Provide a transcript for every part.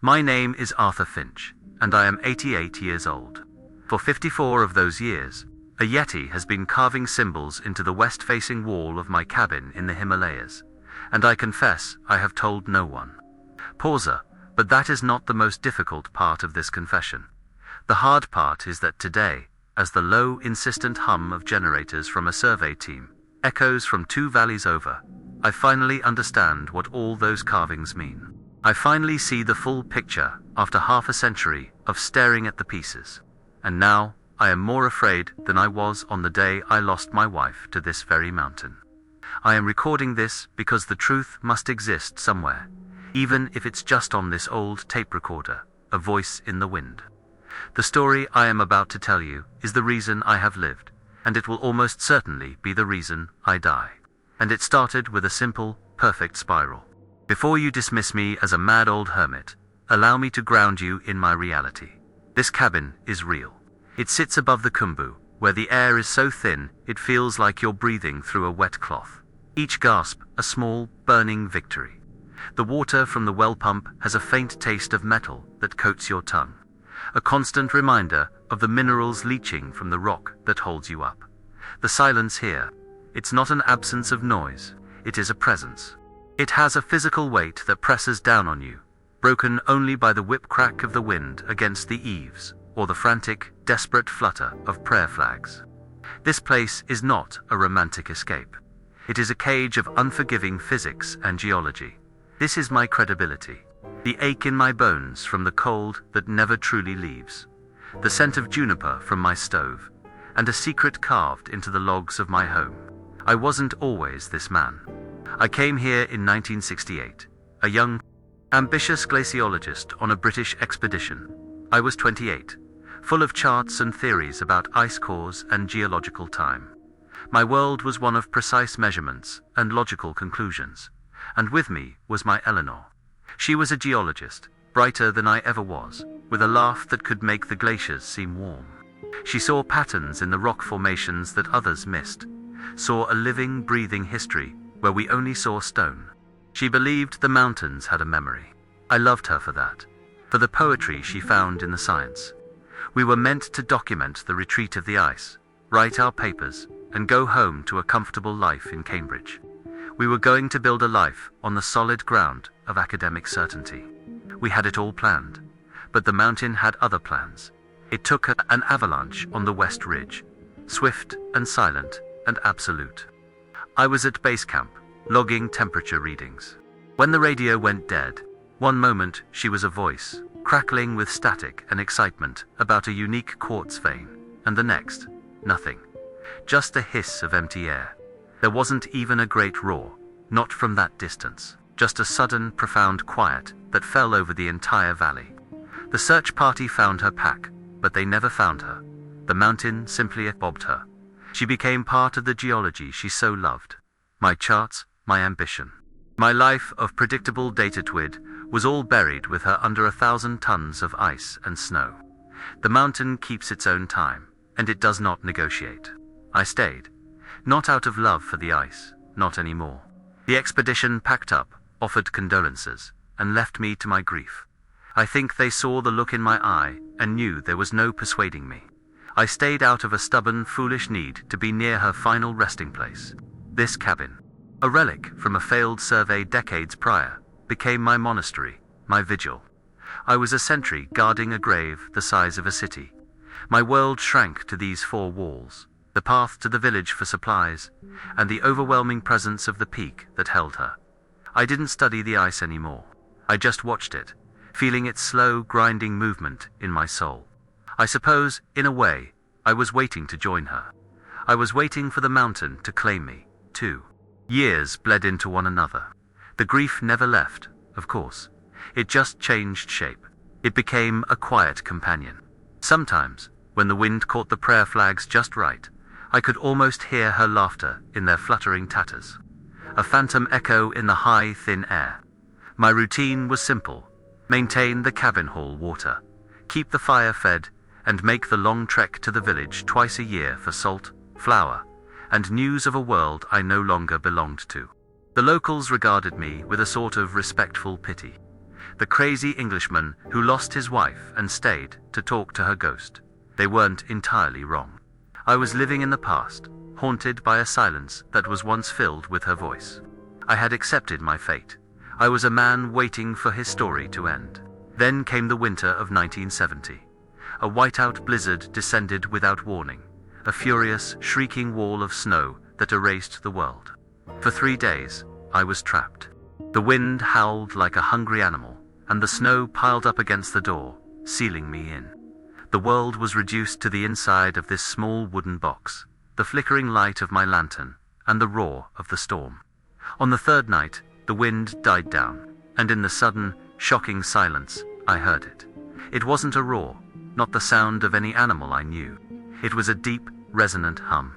My name is Arthur Finch, and I am 88 years old. For 54 of those years, a Yeti has been carving symbols into the west-facing wall of my cabin in the Himalayas, and I confess I have told no one. Pauser, but that is not the most difficult part of this confession. The hard part is that today, as the low, insistent hum of generators from a survey team echoes from 2 valleys over, I finally understand what all those carvings mean. I finally see the full picture after half a century of staring at the pieces. And now, I am more afraid than I was on the day I lost my wife to this very mountain. I am recording this because the truth must exist somewhere, even if it's just on this old tape recorder, a voice in the wind. The story I am about to tell you is the reason I have lived, and it will almost certainly be the reason I die. And it started with a simple, perfect spiral. Before you dismiss me as a mad old hermit, allow me to ground you in my reality. This cabin is real. It sits above the Khumbu, where the air is so thin it feels like you're breathing through a wet cloth. Each gasp a small, burning victory. The water from the well pump has a faint taste of metal that coats your tongue, a constant reminder of the minerals leaching from the rock that holds you up. The silence here, it's not an absence of noise, it is a presence. It has a physical weight that presses down on you, broken only by the whip-crack of the wind against the eaves, or the frantic, desperate flutter of prayer flags. This place is not a romantic escape. It is a cage of unforgiving physics and geology. This is my credibility, the ache in my bones from the cold that never truly leaves, the scent of juniper from my stove, and a secret carved into the logs of my home. I wasn't always this man. I came here in 1968, a young, ambitious glaciologist on a British expedition. I was 28, full of charts and theories about ice cores and geological time. My world was one of precise measurements and logical conclusions, and with me was my Eleanor. She was a geologist, brighter than I ever was, with a laugh that could make the glaciers seem warm. She saw patterns in the rock formations that others missed, saw a living, breathing history where we only saw stone. She believed the mountains had a memory. I loved her for that, for the poetry she found in the science. We were meant to document the retreat of the ice, write our papers, and go home to a comfortable life in Cambridge. We were going to build a life on the solid ground of academic certainty. We had it all planned, but the mountain had other plans. It took an avalanche on the West Ridge, swift and silent and absolute. I was at base camp, logging temperature readings. When the radio went dead, one moment she was a voice, crackling with static and excitement about a unique quartz vein, and the next, nothing. Just a hiss of empty air. There wasn't even a great roar, not from that distance, just a sudden, profound quiet that fell over the entire valley. The search party found her pack, but they never found her. The mountain simply bobbed her. She became part of the geology she so loved. My charts, my ambition. My life of predictable data twid was all buried with her under 1,000 tons of ice and snow. The mountain keeps its own time, and it does not negotiate. I stayed. Not out of love for the ice, not anymore. The expedition packed up, offered condolences, and left me to my grief. I think they saw the look in my eye and knew there was no persuading me. I stayed out of a stubborn, foolish need to be near her final resting place. This cabin, a relic from a failed survey decades prior, became my monastery, my vigil. I was a sentry guarding a grave the size of a city. My world shrank to these 4 walls, the path to the village for supplies, and the overwhelming presence of the peak that held her. I didn't study the ice anymore. I just watched it, feeling its slow, grinding movement in my soul. I suppose, in a way, I was waiting to join her. I was waiting for the mountain to claim me, too. Years bled into one another. The grief never left, of course. It just changed shape. It became a quiet companion. Sometimes, when the wind caught the prayer flags just right, I could almost hear her laughter in their fluttering tatters. A phantom echo in the high, thin air. My routine was simple. Maintain the cabin hall water, keep the fire fed, and make the long trek to the village twice a year for salt, flour, and news of a world I no longer belonged to. The locals regarded me with a sort of respectful pity. The crazy Englishman who lost his wife and stayed to talk to her ghost. They weren't entirely wrong. I was living in the past, haunted by a silence that was once filled with her voice. I had accepted my fate. I was a man waiting for his story to end. Then came the winter of 1970. A whiteout blizzard descended without warning, a furious, shrieking wall of snow that erased the world. For 3 days, I was trapped. The wind howled like a hungry animal, and the snow piled up against the door, sealing me in. The world was reduced to the inside of this small wooden box, the flickering light of my lantern, and the roar of the storm. On the third night, the wind died down, and in the sudden, shocking silence, I heard it. It wasn't a roar, not the sound of any animal I knew. It was a deep, resonant hum.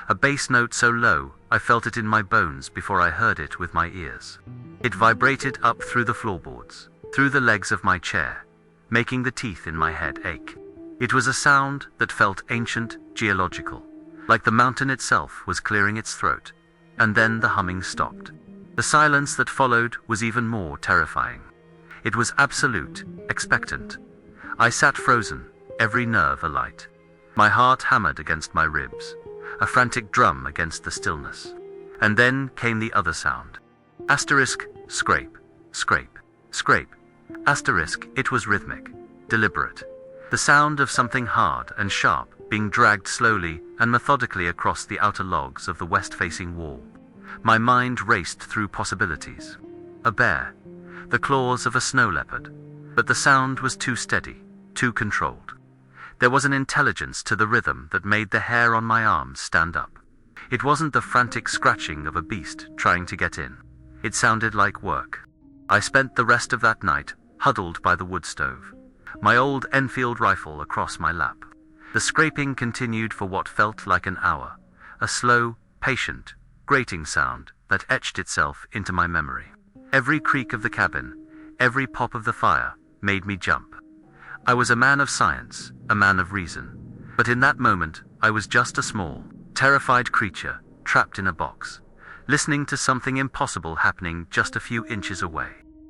A bass note so low, I felt it in my bones before I heard it with my ears. It vibrated up through the floorboards, through the legs of my chair, making the teeth in my head ache. It was a sound that felt ancient, geological, like the mountain itself was clearing its throat, and then the humming stopped. The silence that followed was even more terrifying. It was absolute, expectant. I sat frozen, every nerve alight. My heart hammered against my ribs, a frantic drum against the stillness. And then came the other sound. Asterisk, scrape, scrape, scrape. Asterisk, it was rhythmic, deliberate. The sound of something hard and sharp being dragged slowly and methodically across the outer logs of the west-facing wall. My mind raced through possibilities. A bear, the claws of a snow leopard. But the sound was too steady, too controlled. There was an intelligence to the rhythm that made the hair on my arms stand up. It wasn't the frantic scratching of a beast trying to get in. It sounded like work. I spent the rest of that night huddled by the wood stove, my old Enfield rifle across my lap. The scraping continued for what felt like an hour, a slow, patient, grating sound that etched itself into my memory. Every creak of the cabin, every pop of the fire, made me jump. I was a man of science, a man of reason, but in that moment I was just a small, terrified creature trapped in a box, listening to something impossible happening just a few inches away.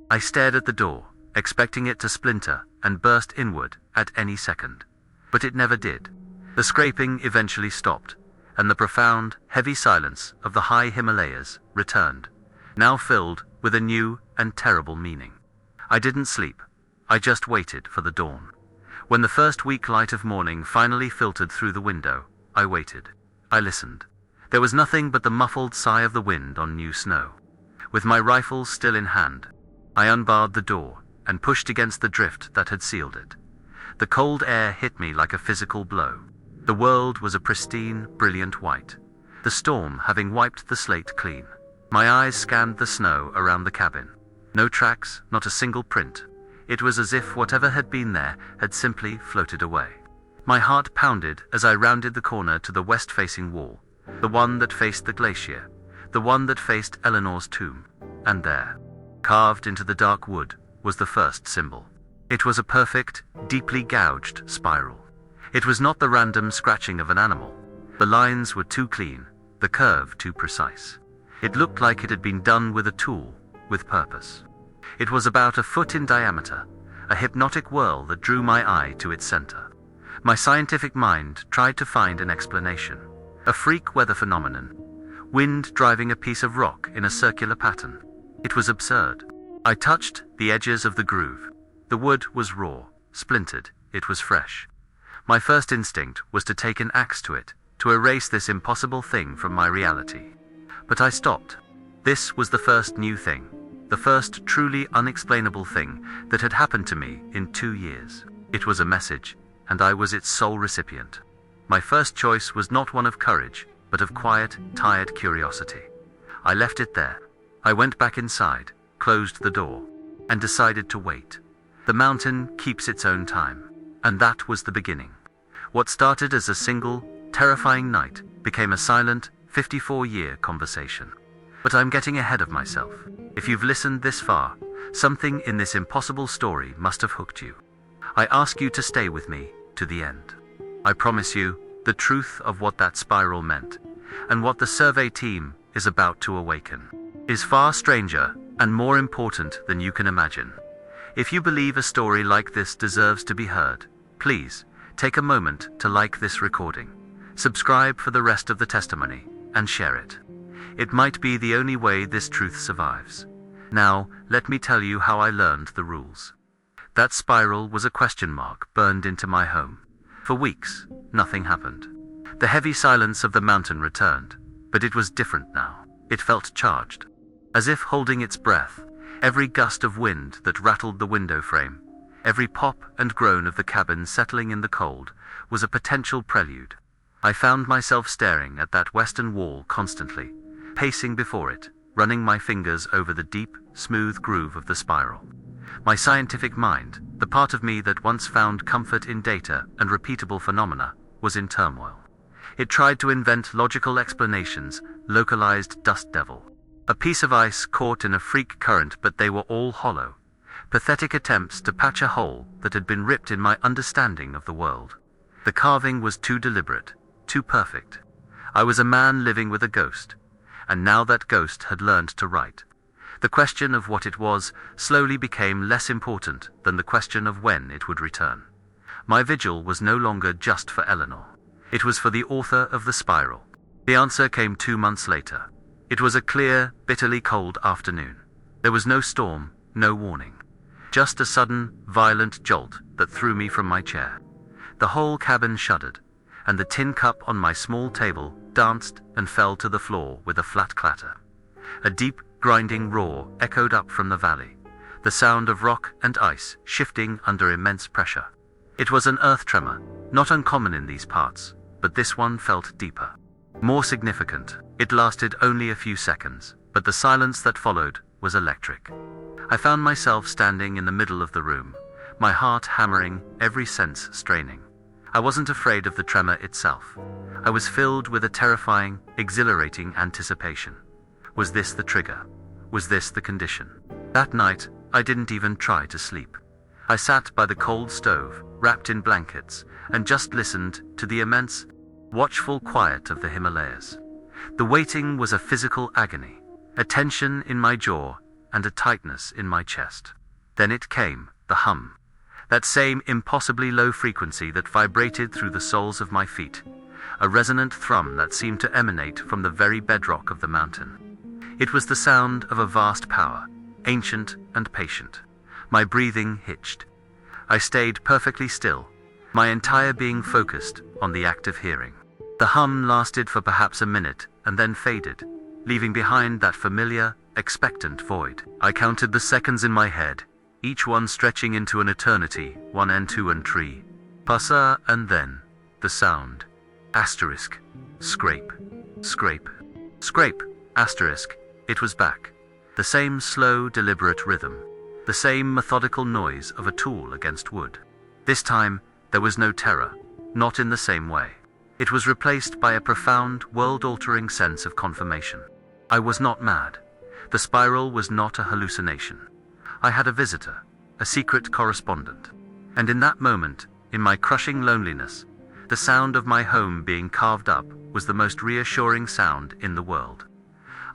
I stared at the door, expecting it to splinter and burst inward at any second. But it never did. The scraping eventually stopped, and the profound, heavy silence of the high Himalayas returned, now filled with a new and terrible meaning. I didn't sleep. I just waited for the dawn. When the first weak light of morning finally filtered through the window, I waited. I listened. There was nothing but the muffled sigh of the wind on new snow. With my rifle still in hand, I unbarred the door and pushed against the drift that had sealed it. The cold air hit me like a physical blow. The world was a pristine, brilliant white, the storm having wiped the slate clean. My eyes scanned the snow around the cabin. No tracks, not a single print. It was as if whatever had been there had simply floated away. My heart pounded as I rounded the corner to the west-facing wall, the one that faced the glacier, the one that faced Eleanor's tomb. And there, carved into the dark wood, was the first symbol. It was a perfect, deeply gouged spiral. It was not the random scratching of an animal. The lines were too clean, the curve too precise. It looked like it had been done with a tool, with purpose. It was about a foot in diameter, a hypnotic whirl that drew my eye to its center. My scientific mind tried to find an explanation. A freak weather phenomenon. Wind driving a piece of rock in a circular pattern. It was absurd. I touched the edges of the groove. The wood was raw, splintered, it was fresh. My first instinct was to take an axe to it, to erase this impossible thing from my reality. But I stopped. This was the first new thing, the first truly unexplainable thing that had happened to me in 2 years. It was a message, and I was its sole recipient. My first choice was not one of courage, but of quiet, tired curiosity. I left it there. I went back inside, closed the door, and decided to wait. The mountain keeps its own time, and that was the beginning. What started as a single, terrifying night became a silent, 54-year conversation. But I'm getting ahead of myself. If you've listened this far, something in this impossible story must have hooked you. I ask you to stay with me to the end. I promise you, the truth of what that spiral meant, and what the survey team is about to awaken, is far stranger and more important than you can imagine. If you believe a story like this deserves to be heard, please take a moment to like this recording, subscribe for the rest of the testimony, and share it. It might be the only way this truth survives. Now, let me tell you how I learned the rules. That spiral was a question mark burned into my home. For weeks, nothing happened. The heavy silence of the mountain returned, but it was different now. It felt charged, as if holding its breath. Every gust of wind that rattled the window frame, every pop and groan of the cabin settling in the cold, was a potential prelude. I found myself staring at that western wall constantly, pacing before it, running my fingers over the deep, smooth groove of the spiral. My scientific mind, the part of me that once found comfort in data and repeatable phenomena, was in turmoil. It tried to invent logical explanations, localized dust devil. A piece of ice caught in a freak current, but they were all hollow. Pathetic attempts to patch a hole that had been ripped in my understanding of the world. The carving was too deliberate, too perfect. I was a man living with a ghost, and now that ghost had learned to write. The question of what it was slowly became less important than the question of when it would return. My vigil was no longer just for Eleanor. It was for the author of the spiral. The answer came 2 months later. It was a clear, bitterly cold afternoon. There was no storm, no warning. Just a sudden, violent jolt that threw me from my chair. The whole cabin shuddered, and the tin cup on my small table danced and fell to the floor with a flat clatter. A deep, grinding roar echoed up from the valley, the sound of rock and ice shifting under immense pressure. It was an earth tremor, not uncommon in these parts, but this one felt deeper, more significant. It lasted only a few seconds, but the silence that followed was electric. I found myself standing in the middle of the room, my heart hammering, every sense straining. I wasn't afraid of the tremor itself. I was filled with a terrifying, exhilarating anticipation. Was this the trigger? Was this the condition? That night, I didn't even try to sleep. I sat by the cold stove, wrapped in blankets, and just listened to the immense, watchful quiet of the Himalayas. The waiting was a physical agony, a tension in my jaw and a tightness in my chest. Then it came, the hum. That same impossibly low frequency that vibrated through the soles of my feet, a resonant thrum that seemed to emanate from the very bedrock of the mountain. It was the sound of a vast power, ancient and patient. My breathing hitched. I stayed perfectly still, my entire being focused on the act of hearing. The hum lasted for perhaps a minute and then faded, leaving behind that familiar, expectant void. I counted the seconds in my head, each one stretching into an eternity, 1 and 2 and 3. Passa, and then, the sound. Asterisk. Scrape. Scrape. Scrape. Asterisk. It was back. The same slow, deliberate rhythm. The same methodical noise of a tool against wood. This time, there was no terror, not in the same way. It was replaced by a profound, world-altering sense of confirmation. I was not mad. The spiral was not a hallucination. I had a visitor, a secret correspondent. And in that moment, in my crushing loneliness, the sound of my home being carved up was the most reassuring sound in the world.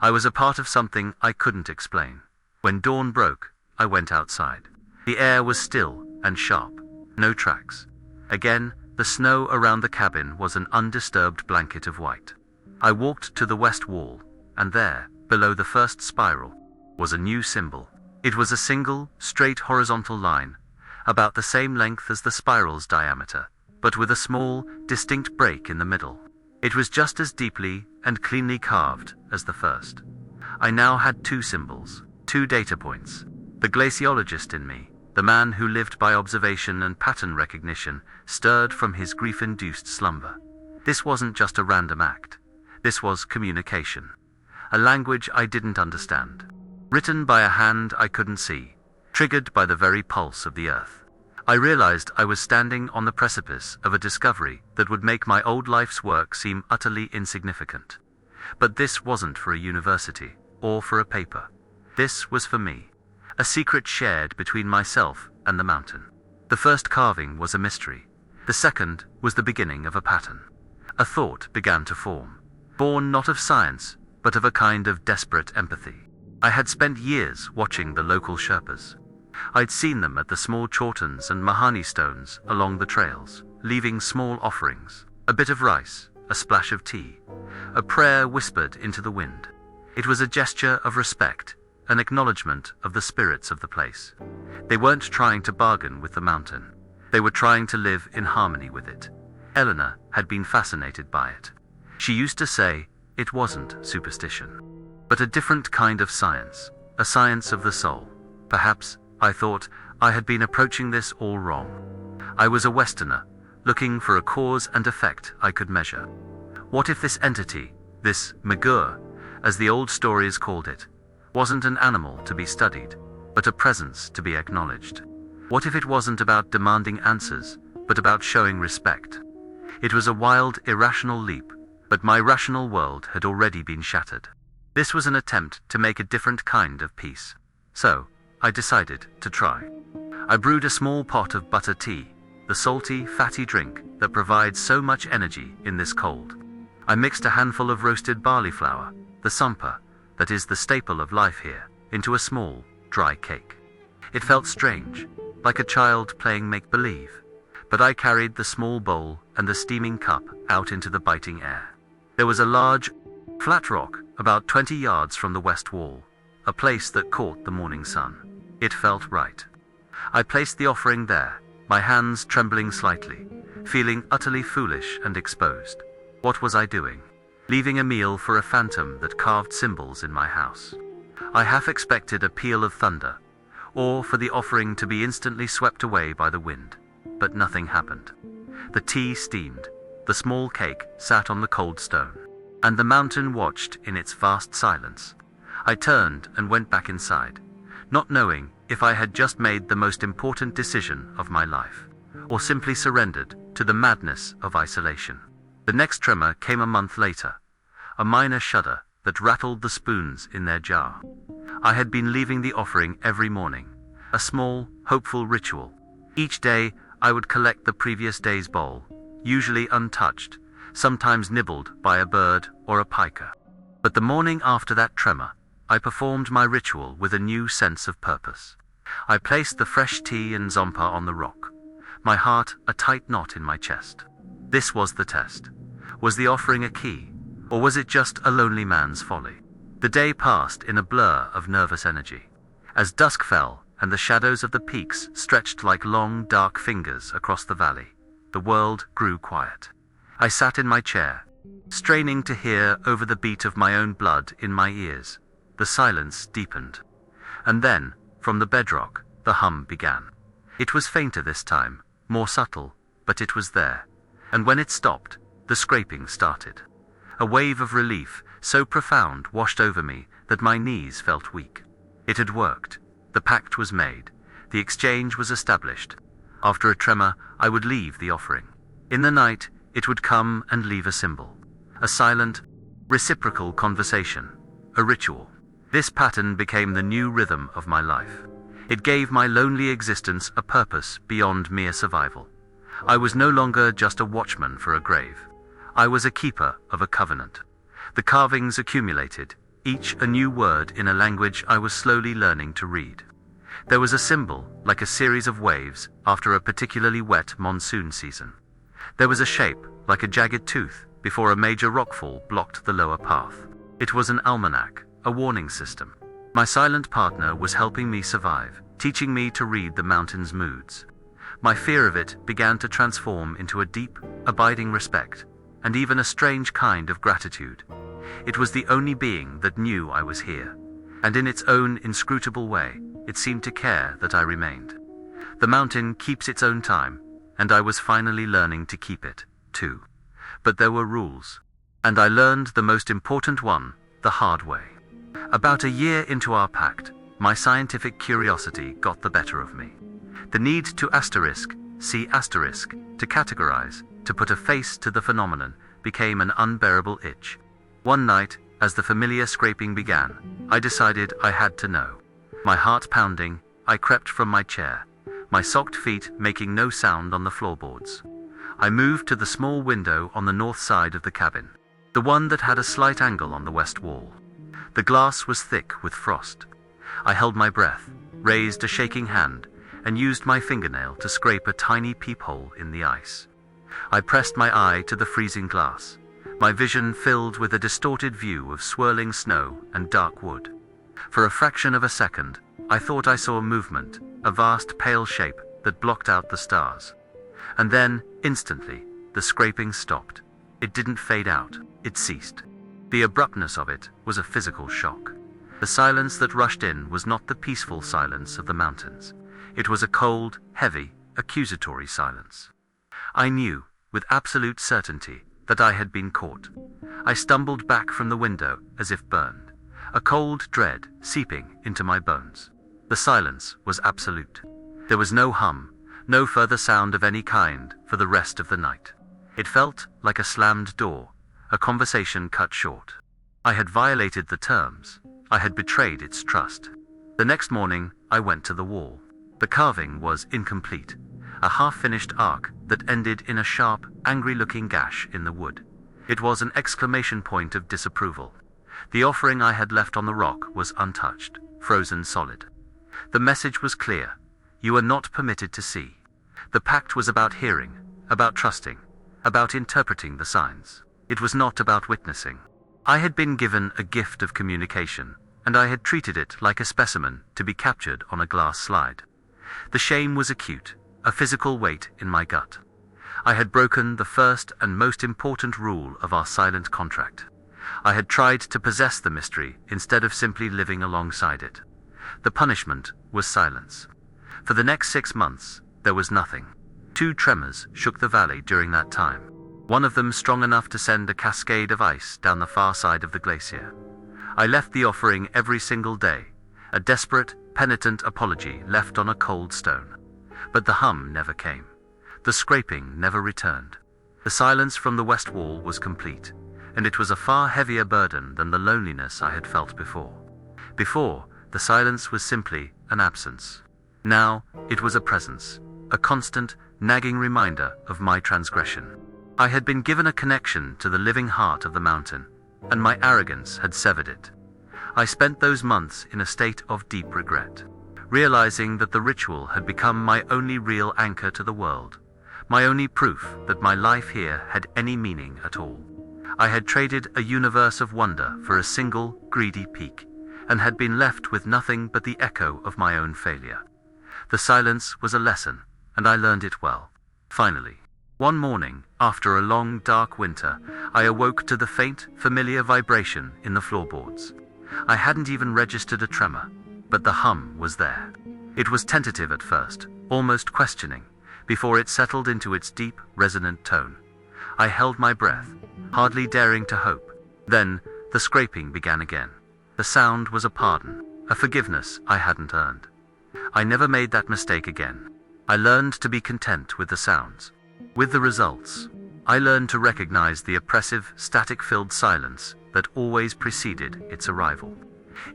I was a part of something I couldn't explain. When dawn broke, I went outside. The air was still and sharp. No tracks. Again, the snow around the cabin was an undisturbed blanket of white. I walked to the west wall, and there, below the first spiral, was a new symbol. It was a single, straight horizontal line, about the same length as the spiral's diameter, but with a small, distinct break in the middle. It was just as deeply and cleanly carved as the first. I now had 2 symbols, 2 data points. The glaciologist in me, the man who lived by observation and pattern recognition, stirred from his grief-induced slumber. This wasn't just a random act. This was communication. A language I didn't understand. Written by a hand I couldn't see. Triggered by the very pulse of the earth. I realized I was standing on the precipice of a discovery that would make my old life's work seem utterly insignificant. But this wasn't for a university, or for a paper. This was for me. A secret shared between myself and the mountain. The first carving was a mystery. The second was the beginning of a pattern. A thought began to form, born not of science, but of a kind of desperate empathy. I had spent years watching the local Sherpas. I'd seen them at the small chortens and mahani stones along the trails, leaving small offerings, a bit of rice, a splash of tea, a prayer whispered into the wind. It was a gesture of respect, an acknowledgement of the spirits of the place. They weren't trying to bargain with the mountain. They were trying to live in harmony with it. Eleanor had been fascinated by it. She used to say it wasn't superstition, but a different kind of science, a science of the soul. Perhaps, I thought, I had been approaching this all wrong. I was a Westerner, looking for a cause and effect I could measure. What if this entity, this Magur, as the old stories called it, wasn't an animal to be studied, but a presence to be acknowledged? What if it wasn't about demanding answers, but about showing respect? It was a wild, irrational leap, but my rational world had already been shattered. This was an attempt to make a different kind of peace. So, I decided to try. I brewed a small pot of butter tea, the salty, fatty drink that provides so much energy in this cold. I mixed a handful of roasted barley flour, the sampa, that is the staple of life here, into a small, dry cake. It felt strange, like a child playing make-believe, but I carried the small bowl and the steaming cup out into the biting air. There was a large, flat rock about 20 yards from the west wall, a place that caught the morning sun. It felt right. I placed the offering there, my hands trembling slightly, feeling utterly foolish and exposed. What was I doing? Leaving a meal for a phantom that carved symbols in my house. I half expected a peal of thunder, or for the offering to be instantly swept away by the wind, but nothing happened. The tea steamed, the small cake sat on the cold stone, and the mountain watched in its vast silence. I turned and went back inside, not knowing if I had just made the most important decision of my life, or simply surrendered to the madness of isolation. The next tremor came a month later, a minor shudder that rattled the spoons in their jar. I had been leaving the offering every morning, a small, hopeful ritual. Each day, I would collect the previous day's bowl, usually untouched, sometimes nibbled by a bird or a piker. But the morning after that tremor, I performed my ritual with a new sense of purpose. I placed the fresh tea and zampa on the rock, my heart a tight knot in my chest. This was the test. Was the offering a key, or was it just a lonely man's folly? The day passed in a blur of nervous energy. As dusk fell and the shadows of the peaks stretched like long, dark fingers across the valley, the world grew quiet. I sat in my chair, straining to hear over the beat of my own blood in my ears. The silence deepened. And then, from the bedrock, the hum began. It was fainter this time, more subtle, but it was there. And when it stopped, the scraping started. A wave of relief, so profound, washed over me that my knees felt weak. It had worked. The pact was made. The exchange was established. After a tremor, I would leave the offering. In the night, it would come and leave a symbol. A silent, reciprocal conversation. A ritual. This pattern became the new rhythm of my life. It gave my lonely existence a purpose beyond mere survival. I was no longer just a watchman for a grave. I was a keeper of a covenant. The carvings accumulated, each a new word in a language I was slowly learning to read. There was a symbol, like a series of waves, after a particularly wet monsoon season. There was a shape, like a jagged tooth, before a major rockfall blocked the lower path. It was an almanac, a warning system. My silent partner was helping me survive, teaching me to read the mountain's moods. My fear of it began to transform into a deep, abiding respect, and even a strange kind of gratitude. It was the only being that knew I was here, and in its own inscrutable way, it seemed to care that I remained. The mountain keeps its own time, and I was finally learning to keep it, too. But there were rules, and I learned the most important one the hard way. About a year into our pact, my scientific curiosity got the better of me. The need to see asterisk, to categorize, to put a face to the phenomenon, became an unbearable itch. One night, as the familiar scraping began, I decided I had to know. My heart pounding, I crept from my chair, my socked feet making no sound on the floorboards. I moved to the small window on the north side of the cabin, the one that had a slight angle on the west wall. The glass was thick with frost. I held my breath, raised a shaking hand, and used my fingernail to scrape a tiny peephole in the ice. I pressed my eye to the freezing glass, my vision filled with a distorted view of swirling snow and dark wood. For a fraction of a second, I thought I saw movement, a vast pale shape that blocked out the stars. And then, instantly, the scraping stopped. It didn't fade out, it ceased. The abruptness of it was a physical shock. The silence that rushed in was not the peaceful silence of the mountains. It was a cold, heavy, accusatory silence. I knew, with absolute certainty, that I had been caught. I stumbled back from the window as if burned, a cold dread seeping into my bones. The silence was absolute. There was no hum, no further sound of any kind for the rest of the night. It felt like a slammed door, a conversation cut short. I had violated the terms. I had betrayed its trust. The next morning, I went to the wall. The carving was incomplete, a half-finished arc that ended in a sharp, angry-looking gash in the wood. It was an exclamation point of disapproval. The offering I had left on the rock was untouched, frozen solid. The message was clear. You are not permitted to see. The pact was about hearing, about trusting, about interpreting the signs. It was not about witnessing. I had been given a gift of communication, and I had treated it like a specimen to be captured on a glass slide. The shame was acute, a physical weight in my gut. I had broken the first and most important rule of our silent contract. I had tried to possess the mystery instead of simply living alongside it. The punishment was silence. For the next 6 months, there was nothing. 2 tremors shook the valley during that time, one of them strong enough to send a cascade of ice down the far side of the glacier. I left the offering every single day, a desperate, penitent apology left on a cold stone. But the hum never came. The scraping never returned. The silence from the west wall was complete, and it was a far heavier burden than the loneliness I had felt before. Before, the silence was simply an absence. Now, it was a presence, a constant, nagging reminder of my transgression. I had been given a connection to the living heart of the mountain, and my arrogance had severed it. I spent those months in a state of deep regret, realizing that the ritual had become my only real anchor to the world, my only proof that my life here had any meaning at all. I had traded a universe of wonder for a single, greedy peak, and had been left with nothing but the echo of my own failure. The silence was a lesson, and I learned it well. Finally, one morning, after a long, dark winter, I awoke to the faint, familiar vibration in the floorboards. I hadn't even registered a tremor, but the hum was there. It was tentative at first, almost questioning, before it settled into its deep, resonant tone. I held my breath, hardly daring to hope. Then, the scraping began again. The sound was a pardon, a forgiveness I hadn't earned. I never made that mistake again. I learned to be content with the sounds. With the results, I learned to recognize the oppressive, static-filled silence that always preceded its arrival.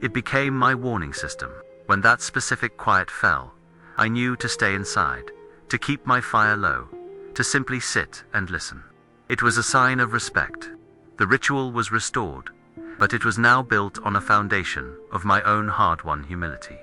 It became my warning system. When that specific quiet fell, I knew to stay inside, to keep my fire low, to simply sit and listen. It was a sign of respect. The ritual was restored, but it was now built on a foundation of my own hard-won humility.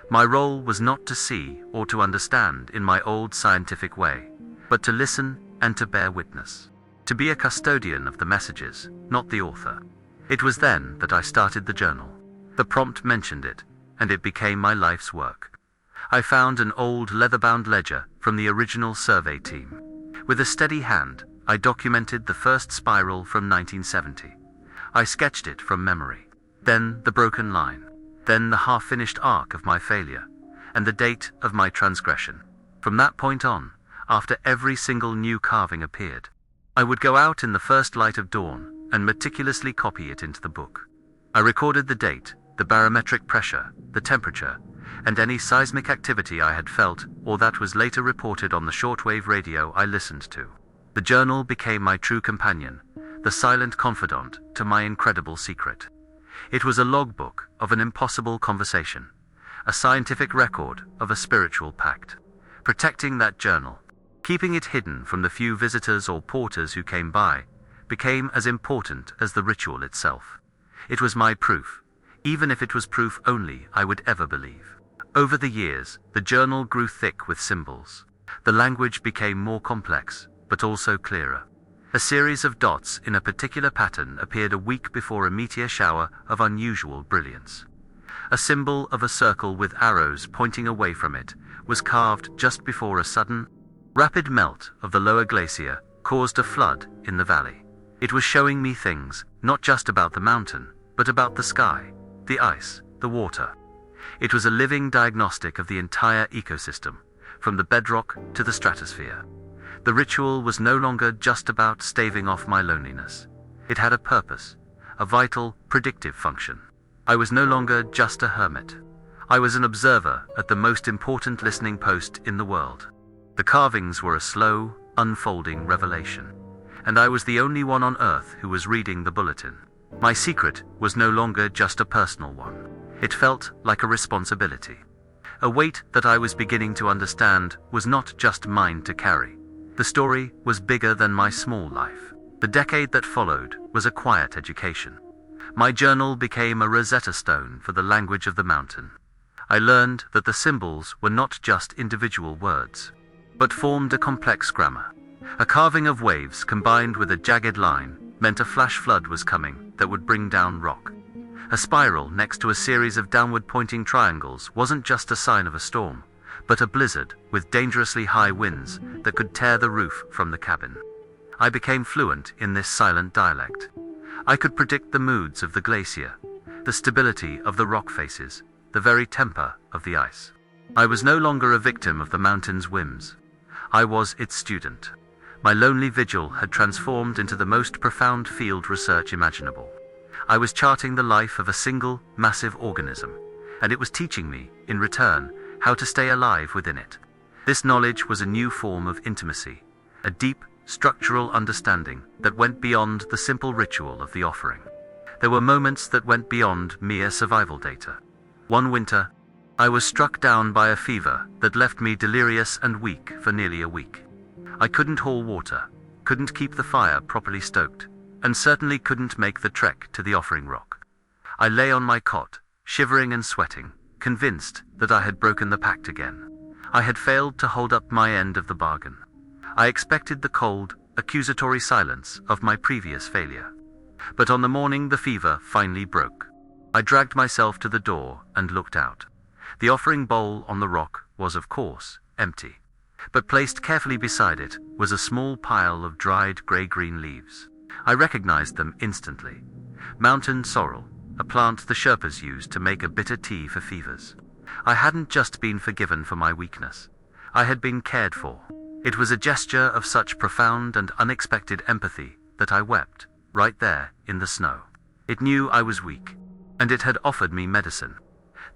My role was not to see or to understand in my old scientific way, but to listen and to bear witness. To be a custodian of the messages, not the author. It was then that I started the journal. The prompt mentioned it, and it became my life's work. I found an old leather-bound ledger from the original survey team. With a steady hand, I documented the first spiral from 1970. I sketched it from memory. Then the broken line. Then the half-finished arc of my failure, and the date of my transgression. From that point on, after every single new carving appeared, I would go out in the first light of dawn and meticulously copy it into the book. I recorded the date, the barometric pressure, the temperature, and any seismic activity I had felt or that was later reported on the shortwave radio I listened to. The journal became my true companion, the silent confidant to my incredible secret. It was a logbook of an impossible conversation, a scientific record of a spiritual pact. Protecting that journal, keeping it hidden from the few visitors or porters who came by, became as important as the ritual itself. It was my proof, even if it was proof only I would ever believe. Over the years, the journal grew thick with symbols. The language became more complex, but also clearer. A series of dots in a particular pattern appeared a week before a meteor shower of unusual brilliance. A symbol of a circle with arrows pointing away from it was carved just before a sudden, rapid melt of the lower glacier caused a flood in the valley. It was showing me things, not just about the mountain, but about the sky, the ice, the water. It was a living diagnostic of the entire ecosystem, from the bedrock to the stratosphere. The ritual was no longer just about staving off my loneliness. It had a purpose, a vital, predictive function. I was no longer just a hermit. I was an observer at the most important listening post in the world. The carvings were a slow, unfolding revelation, and I was the only one on Earth who was reading the bulletin. My secret was no longer just a personal one. It felt like a responsibility. A weight that I was beginning to understand was not just mine to carry. The story was bigger than my small life. The decade that followed was a quiet education. My journal became a Rosetta Stone for the language of the mountain. I learned that the symbols were not just individual words, but formed a complex grammar. A carving of waves combined with a jagged line meant a flash flood was coming that would bring down rock. A spiral next to a series of downward-pointing triangles wasn't just a sign of a storm, but a blizzard with dangerously high winds that could tear the roof from the cabin. I became fluent in this silent dialect. I could predict the moods of the glacier, the stability of the rock faces, the very temper of the ice. I was no longer a victim of the mountain's whims. I was its student. My lonely vigil had transformed into the most profound field research imaginable. I was charting the life of a single, massive organism, and it was teaching me, in return, how to stay alive within it. This knowledge was a new form of intimacy, a deep, structural understanding that went beyond the simple ritual of the offering. There were moments that went beyond mere survival data. One winter, I was struck down by a fever that left me delirious and weak for nearly a week. I couldn't haul water, couldn't keep the fire properly stoked, and certainly couldn't make the trek to the offering rock. I lay on my cot, shivering and sweating, convinced that I had broken the pact again. I had failed to hold up my end of the bargain. I expected the cold, accusatory silence of my previous failure. But on the morning the fever finally broke, I dragged myself to the door and looked out. The offering bowl on the rock was, of course, empty. But placed carefully beside it was a small pile of dried grey-green leaves. I recognized them instantly. Mountain sorrel, a plant the Sherpas used to make a bitter tea for fevers. I hadn't just been forgiven for my weakness. I had been cared for. It was a gesture of such profound and unexpected empathy that I wept, right there in the snow. It knew I was weak, and it had offered me medicine.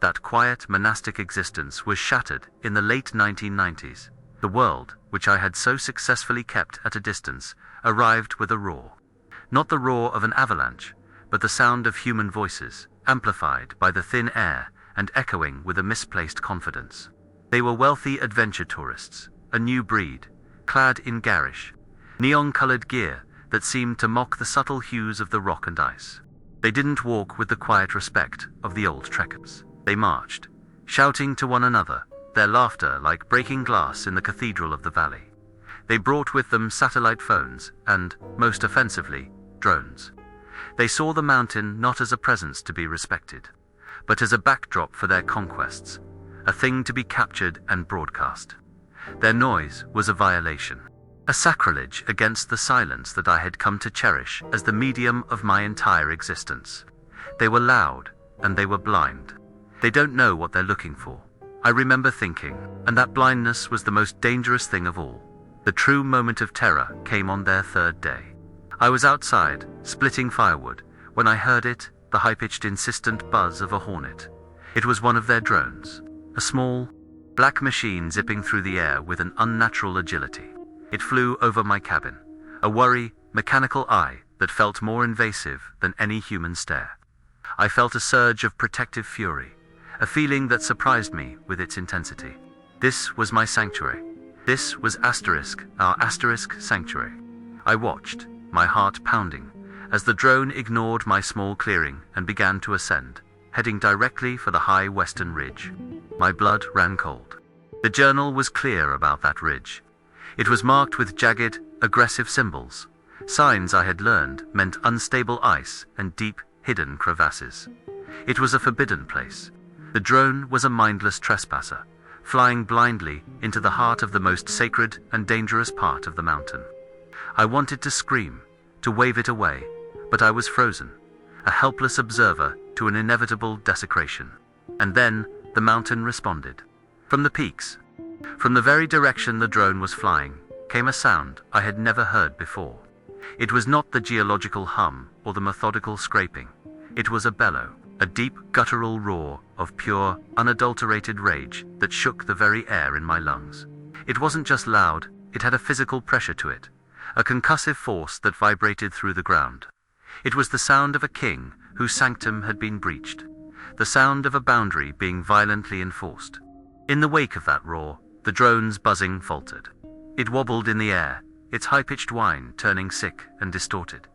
That quiet monastic existence was shattered in the late 1990s. The world, which I had so successfully kept at a distance, arrived with a roar. Not the roar of an avalanche, but the sound of human voices, amplified by the thin air and echoing with a misplaced confidence. They were wealthy adventure tourists, a new breed, clad in garish, neon-colored gear that seemed to mock the subtle hues of the rock and ice. They didn't walk with the quiet respect of the old trekkers. They marched, shouting to one another, their laughter like breaking glass in the cathedral of the valley. They brought with them satellite phones and, most offensively, drones. They saw the mountain not as a presence to be respected, but as a backdrop for their conquests, a thing to be captured and broadcast. Their noise was a violation, a sacrilege against the silence that I had come to cherish as the medium of my entire existence. They were loud, and they were blind. They don't know what they're looking for. I remember thinking, and that blindness was the most dangerous thing of all. The true moment of terror came on their third day. I was outside, splitting firewood, when I heard it, the high-pitched insistent buzz of a hornet. It was one of their drones, a small, black machine zipping through the air with an unnatural agility. It flew over my cabin, a worry, mechanical eye that felt more invasive than any human stare. I felt a surge of protective fury, a feeling that surprised me with its intensity. This was my sanctuary. This was our asterisk sanctuary. I watched, my heart pounding, as the drone ignored my small clearing and began to ascend, heading directly for the high western ridge. My blood ran cold. The journal was clear about that ridge. It was marked with jagged, aggressive symbols. Signs I had learned meant unstable ice and deep, hidden crevasses. It was a forbidden place. The drone was a mindless trespasser, flying blindly into the heart of the most sacred and dangerous part of the mountain. I wanted to scream, to wave it away, but I was frozen, a helpless observer to an inevitable desecration. And then, the mountain responded. From the peaks, from the very direction the drone was flying, came a sound I had never heard before. It was not the geological hum or the methodical scraping. It was a bellow, a deep guttural roar of pure, unadulterated rage that shook the very air in my lungs. It wasn't just loud, it had a physical pressure to it, a concussive force that vibrated through the ground. It was the sound of a king whose sanctum had been breached, the sound of a boundary being violently enforced. In the wake of that roar, the drone's buzzing faltered. It wobbled in the air, its high-pitched whine turning sick and distorted.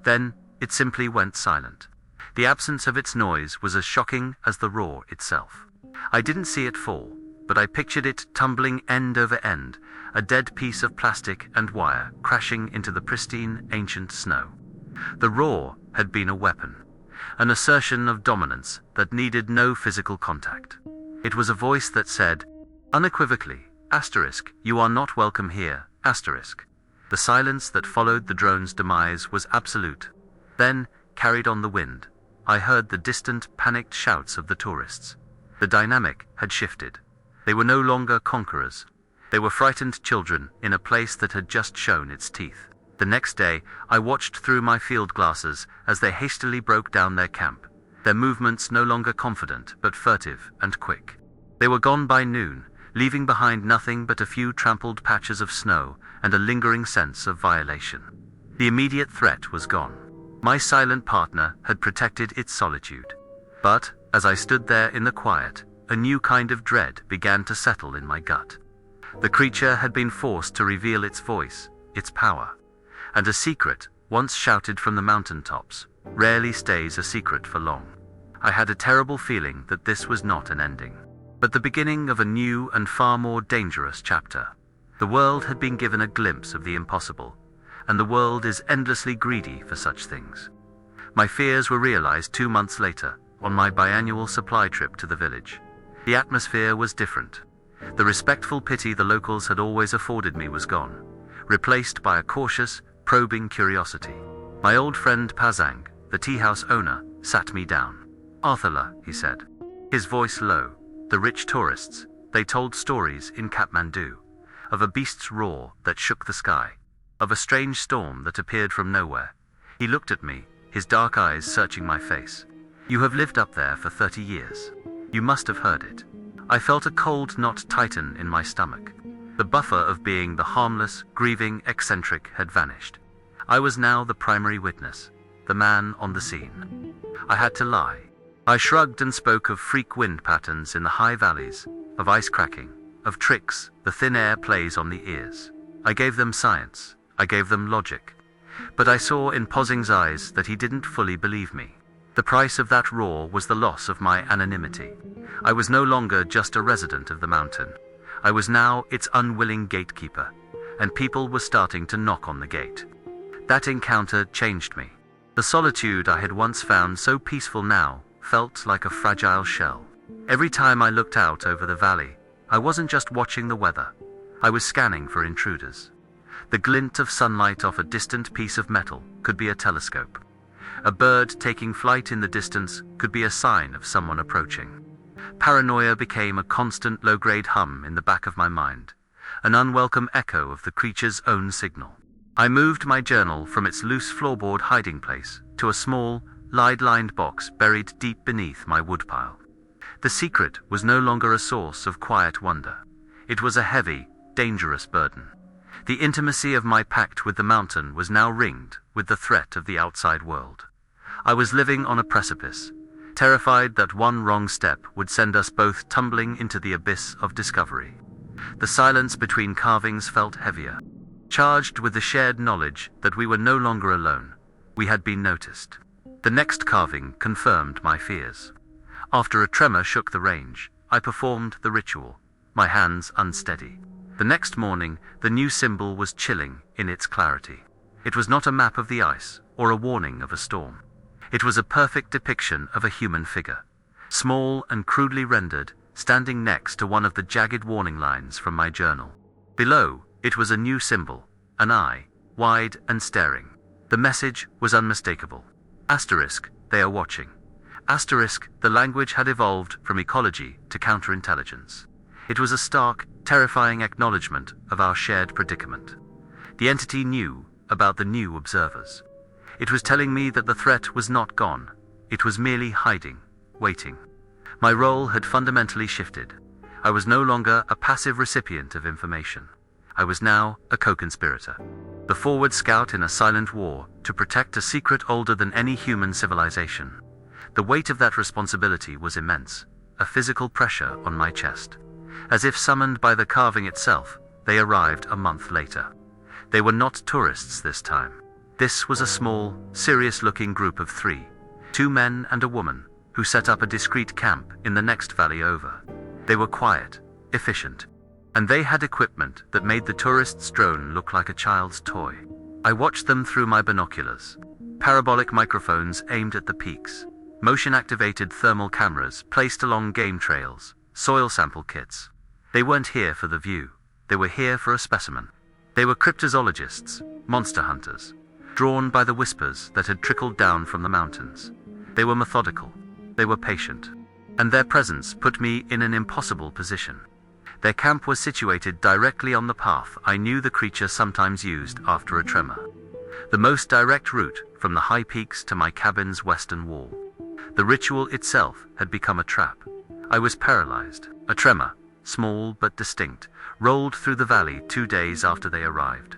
Then, it simply went silent. The absence of its noise was as shocking as the roar itself. I didn't see it fall, but I pictured it tumbling end over end, a dead piece of plastic and wire crashing into the pristine, ancient snow. The roar had been a weapon, an assertion of dominance that needed no physical contact. It was a voice that said, unequivocally, "You are not welcome here, *." The silence that followed the drone's demise was absolute. Then, carried on the wind, I heard the distant, panicked shouts of the tourists. The dynamic had shifted. They were no longer conquerors. They were frightened children in a place that had just shown its teeth. The next day, I watched through my field glasses as they hastily broke down their camp, their movements no longer confident but furtive and quick. They were gone by noon, leaving behind nothing but a few trampled patches of snow and a lingering sense of violation. The immediate threat was gone. My silent partner had protected its solitude. But, as I stood there in the quiet, a new kind of dread began to settle in my gut. The creature had been forced to reveal its voice, its power. And a secret, once shouted from the mountaintops, rarely stays a secret for long. I had a terrible feeling that this was not an ending, but the beginning of a new and far more dangerous chapter. The world had been given a glimpse of the impossible, and the world is endlessly greedy for such things. My fears were realized 2 months later, on my biannual supply trip to the village. The atmosphere was different. The respectful pity the locals had always afforded me was gone, replaced by a cautious, probing curiosity. My old friend Pazang, the tea house owner, sat me down. "Arthurla," he said, his voice low. "The rich tourists, they told stories in Kathmandu, of a beast's roar that shook the sky, of a strange storm that appeared from nowhere." He looked at me, his dark eyes searching my face. "You have lived up there for 30 years. You must have heard it." I felt a cold knot tighten in my stomach. The buffer of being the harmless, grieving eccentric had vanished. I was now the primary witness, the man on the scene. I had to lie. I shrugged and spoke of freak wind patterns in the high valleys, of ice cracking, of tricks the thin air plays on the ears. I gave them science. I gave them logic. But I saw in Posing's eyes that he didn't fully believe me. The price of that roar was the loss of my anonymity. I was no longer just a resident of the mountain. I was now its unwilling gatekeeper, and people were starting to knock on the gate. That encounter changed me. The solitude I had once found so peaceful now felt like a fragile shell. Every time I looked out over the valley, I wasn't just watching the weather. I was scanning for intruders. The glint of sunlight off a distant piece of metal could be a telescope. A bird taking flight in the distance could be a sign of someone approaching. Paranoia became a constant low-grade hum in the back of my mind, an unwelcome echo of the creature's own signal. I moved my journal from its loose floorboard hiding place to a small, lead-lined box buried deep beneath my woodpile. The secret was no longer a source of quiet wonder. It was a heavy, dangerous burden. The intimacy of my pact with the mountain was now ringed with the threat of the outside world. I was living on a precipice, terrified that one wrong step would send us both tumbling into the abyss of discovery. The silence between carvings felt heavier, charged with the shared knowledge that we were no longer alone. We had been noticed. The next carving confirmed my fears. After a tremor shook the range, I performed the ritual, my hands unsteady. The next morning, the new symbol was chilling in its clarity. It was not a map of the ice or a warning of a storm. It was a perfect depiction of a human figure, small and crudely rendered, standing next to one of the jagged warning lines from my journal. Below, it was a new symbol, an eye, wide and staring. The message was unmistakable. Asterisk, they are watching. Asterisk, the language had evolved from ecology to counterintelligence. It was a stark, terrifying acknowledgement of our shared predicament. The entity knew about the new observers. It was telling me that the threat was not gone. It was merely hiding, waiting. My role had fundamentally shifted. I was no longer a passive recipient of information. I was now a co-conspirator. The forward scout in a silent war to protect a secret older than any human civilization. The weight of that responsibility was immense, a physical pressure on my chest. As if summoned by the carving itself, they arrived a month later. They were not tourists this time. This was a small, serious-looking group of 3, 2 men and a woman, who set up a discreet camp in the next valley over. They were quiet, efficient, and they had equipment that made the tourist's drone look like a child's toy. I watched them through my binoculars. Parabolic microphones aimed at the peaks, motion-activated thermal cameras placed along game trails, soil sample kits. They weren't here for the view. They were here for a specimen. They were cryptozoologists, monster hunters, drawn by the whispers that had trickled down from the mountains. They were methodical. They were patient. And their presence put me in an impossible position. Their camp was situated directly on the path I knew the creature sometimes used after a tremor. The most direct route from the high peaks to my cabin's western wall. The ritual itself had become a trap. I was paralyzed. A tremor, small but distinct, rolled through the valley 2 days after they arrived.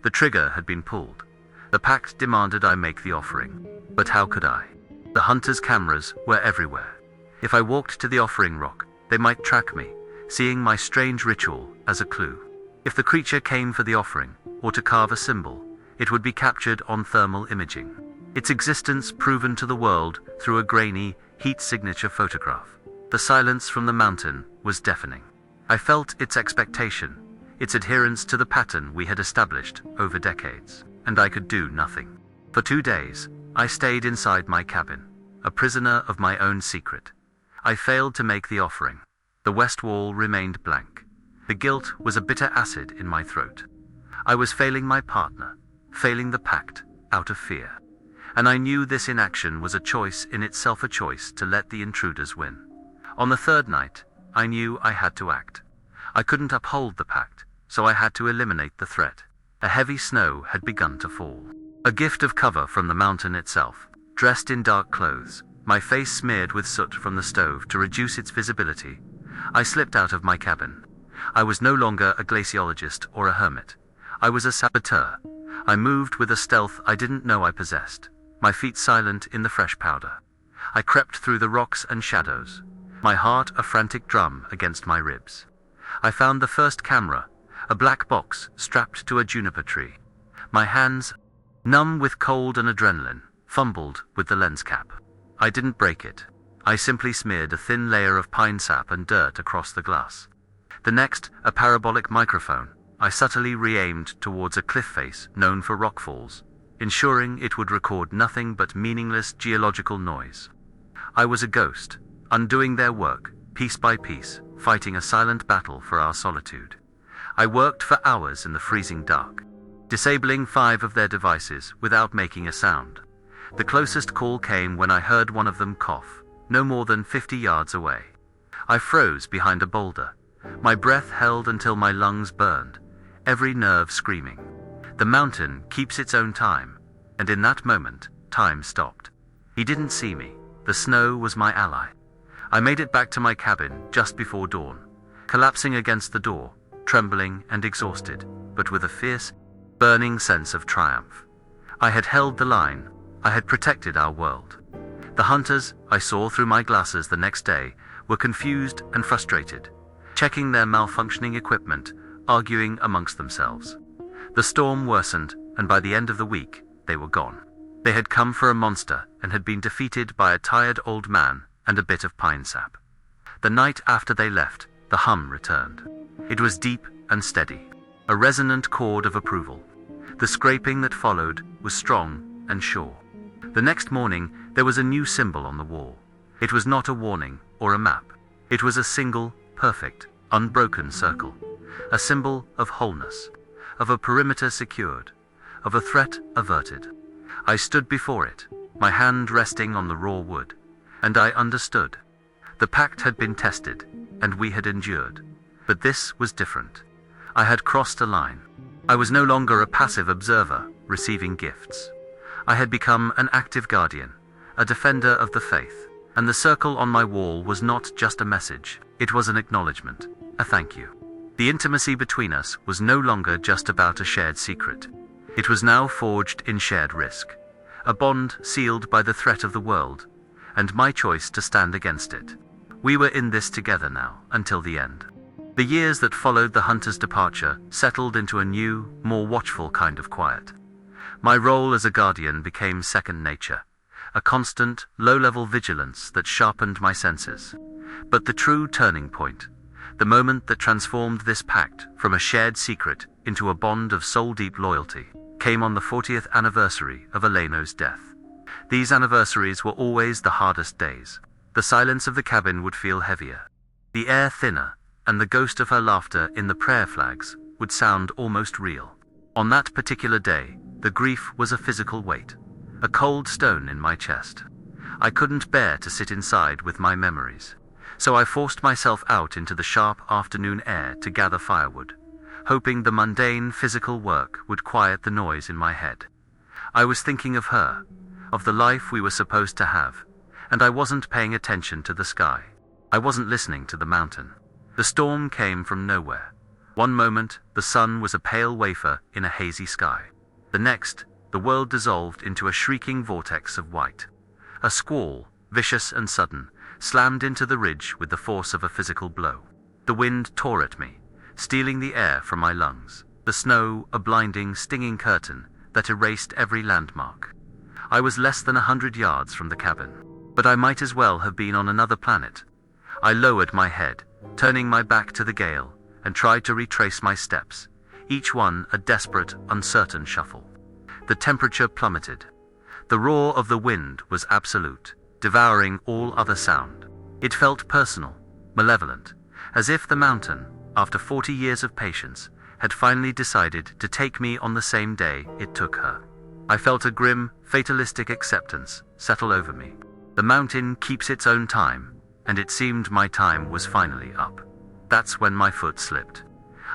The trigger had been pulled. The pact demanded I make the offering. But how could I? The hunters' cameras were everywhere. If I walked to the offering rock, they might track me, seeing my strange ritual as a clue. If the creature came for the offering, or to carve a symbol, it would be captured on thermal imaging. Its existence proven to the world through a grainy, heat signature photograph. The silence from the mountain was deafening. I felt its expectation, its adherence to the pattern we had established over decades, and I could do nothing. For 2 days, I stayed inside my cabin, a prisoner of my own secret. I failed to make the offering. The west wall remained blank. The guilt was a bitter acid in my throat. I was failing my partner, failing the pact, out of fear. And I knew this inaction was a choice in itself, a choice to let the intruders win. On the 3rd night, I knew I had to act. I couldn't uphold the pact, so I had to eliminate the threat. A heavy snow had begun to fall. A gift of cover from the mountain itself. Dressed in dark clothes, my face smeared with soot from the stove to reduce its visibility, I slipped out of my cabin. I was no longer a glaciologist or a hermit. I was a saboteur. I moved with a stealth I didn't know I possessed, my feet silent in the fresh powder. I crept through the rocks and shadows, my heart a frantic drum against my ribs. I found the first camera, a black box strapped to a juniper tree. My hands, numb with cold and adrenaline, fumbled with the lens cap. I didn't break it. I simply smeared a thin layer of pine sap and dirt across the glass. The next, a parabolic microphone, I subtly re-aimed towards a cliff face known for rockfalls, ensuring it would record nothing but meaningless geological noise. I was a ghost, undoing their work, piece by piece, fighting a silent battle for our solitude. I worked for hours in the freezing dark, disabling 5 of their devices without making a sound. The closest call came when I heard one of them cough, no more than 50 yards away. I froze behind a boulder, my breath held until my lungs burned, every nerve screaming. The mountain keeps its own time, and in that moment, time stopped. He didn't see me. The snow was my ally. I made it back to my cabin just before dawn, collapsing against the door, trembling and exhausted, but with a fierce, burning sense of triumph. I had held the line. I had protected our world. The hunters I saw through my glasses the next day were confused and frustrated, checking their malfunctioning equipment, arguing amongst themselves. The storm worsened, and by the end of the week, they were gone. They had come for a monster and had been defeated by a tired old man and a bit of pine sap. The night after they left, the hum returned. It was deep and steady, a resonant chord of approval. The scraping that followed was strong and sure. The next morning, there was a new symbol on the wall. It was not a warning or a map. It was a single, perfect, unbroken circle. A symbol of wholeness, of a perimeter secured, of a threat averted. I stood before it, my hand resting on the raw wood, and I understood. The pact had been tested, and we had endured. But this was different. I had crossed a line. I was no longer a passive observer, receiving gifts. I had become an active guardian, a defender of the faith, and the circle on my wall was not just a message, it was an acknowledgement, a thank you. The intimacy between us was no longer just about a shared secret. It was now forged in shared risk, a bond sealed by the threat of the world, and my choice to stand against it. We were in this together now, until the end. The years that followed the hunter's departure settled into a new, more watchful kind of quiet. My role as a guardian became second nature, a constant, low-level vigilance that sharpened my senses. But the true turning point, the moment that transformed this pact from a shared secret into a bond of soul-deep loyalty, came on the 40th anniversary of Eleno's death. These anniversaries were always the hardest days. The silence of the cabin would feel heavier, the air thinner, and the ghost of her laughter in the prayer flags would sound almost real. On that particular day, the grief was a physical weight, a cold stone in my chest. I couldn't bear to sit inside with my memories, so I forced myself out into the sharp afternoon air to gather firewood, hoping the mundane physical work would quiet the noise in my head. I was thinking of her, of the life we were supposed to have, and I wasn't paying attention to the sky. I wasn't listening to the mountain. The storm came from nowhere. One moment, the sun was a pale wafer in a hazy sky. The next, the world dissolved into a shrieking vortex of white. A squall, vicious and sudden, slammed into the ridge with the force of a physical blow. The wind tore at me, stealing the air from my lungs. The snow, a blinding, stinging curtain that erased every landmark. I was less than 100 yards from the cabin, but I might as well have been on another planet. I lowered my head, turning my back to the gale, and tried to retrace my steps, each one a desperate, uncertain shuffle. The temperature plummeted. The roar of the wind was absolute, devouring all other sound. It felt personal, malevolent, as if the mountain, after 40 years of patience, had finally decided to take me on the same day it took her. I felt a grim, fatalistic acceptance settle over me. The mountain keeps its own time, and it seemed my time was finally up. That's when my foot slipped.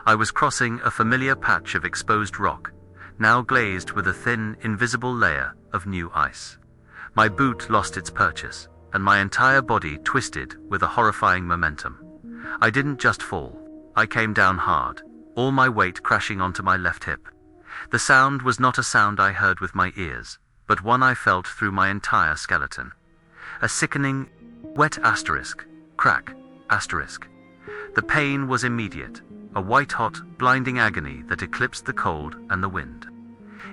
I was crossing a familiar patch of exposed rock, now glazed with a thin, invisible layer of new ice. My boot lost its purchase, and my entire body twisted with a horrifying momentum. I didn't just fall. I came down hard, all my weight crashing onto my left hip. The sound was not a sound I heard with my ears, but one I felt through my entire skeleton. A sickening, wet asterisk, crack, asterisk. The pain was immediate, a white-hot, blinding agony that eclipsed the cold and the wind.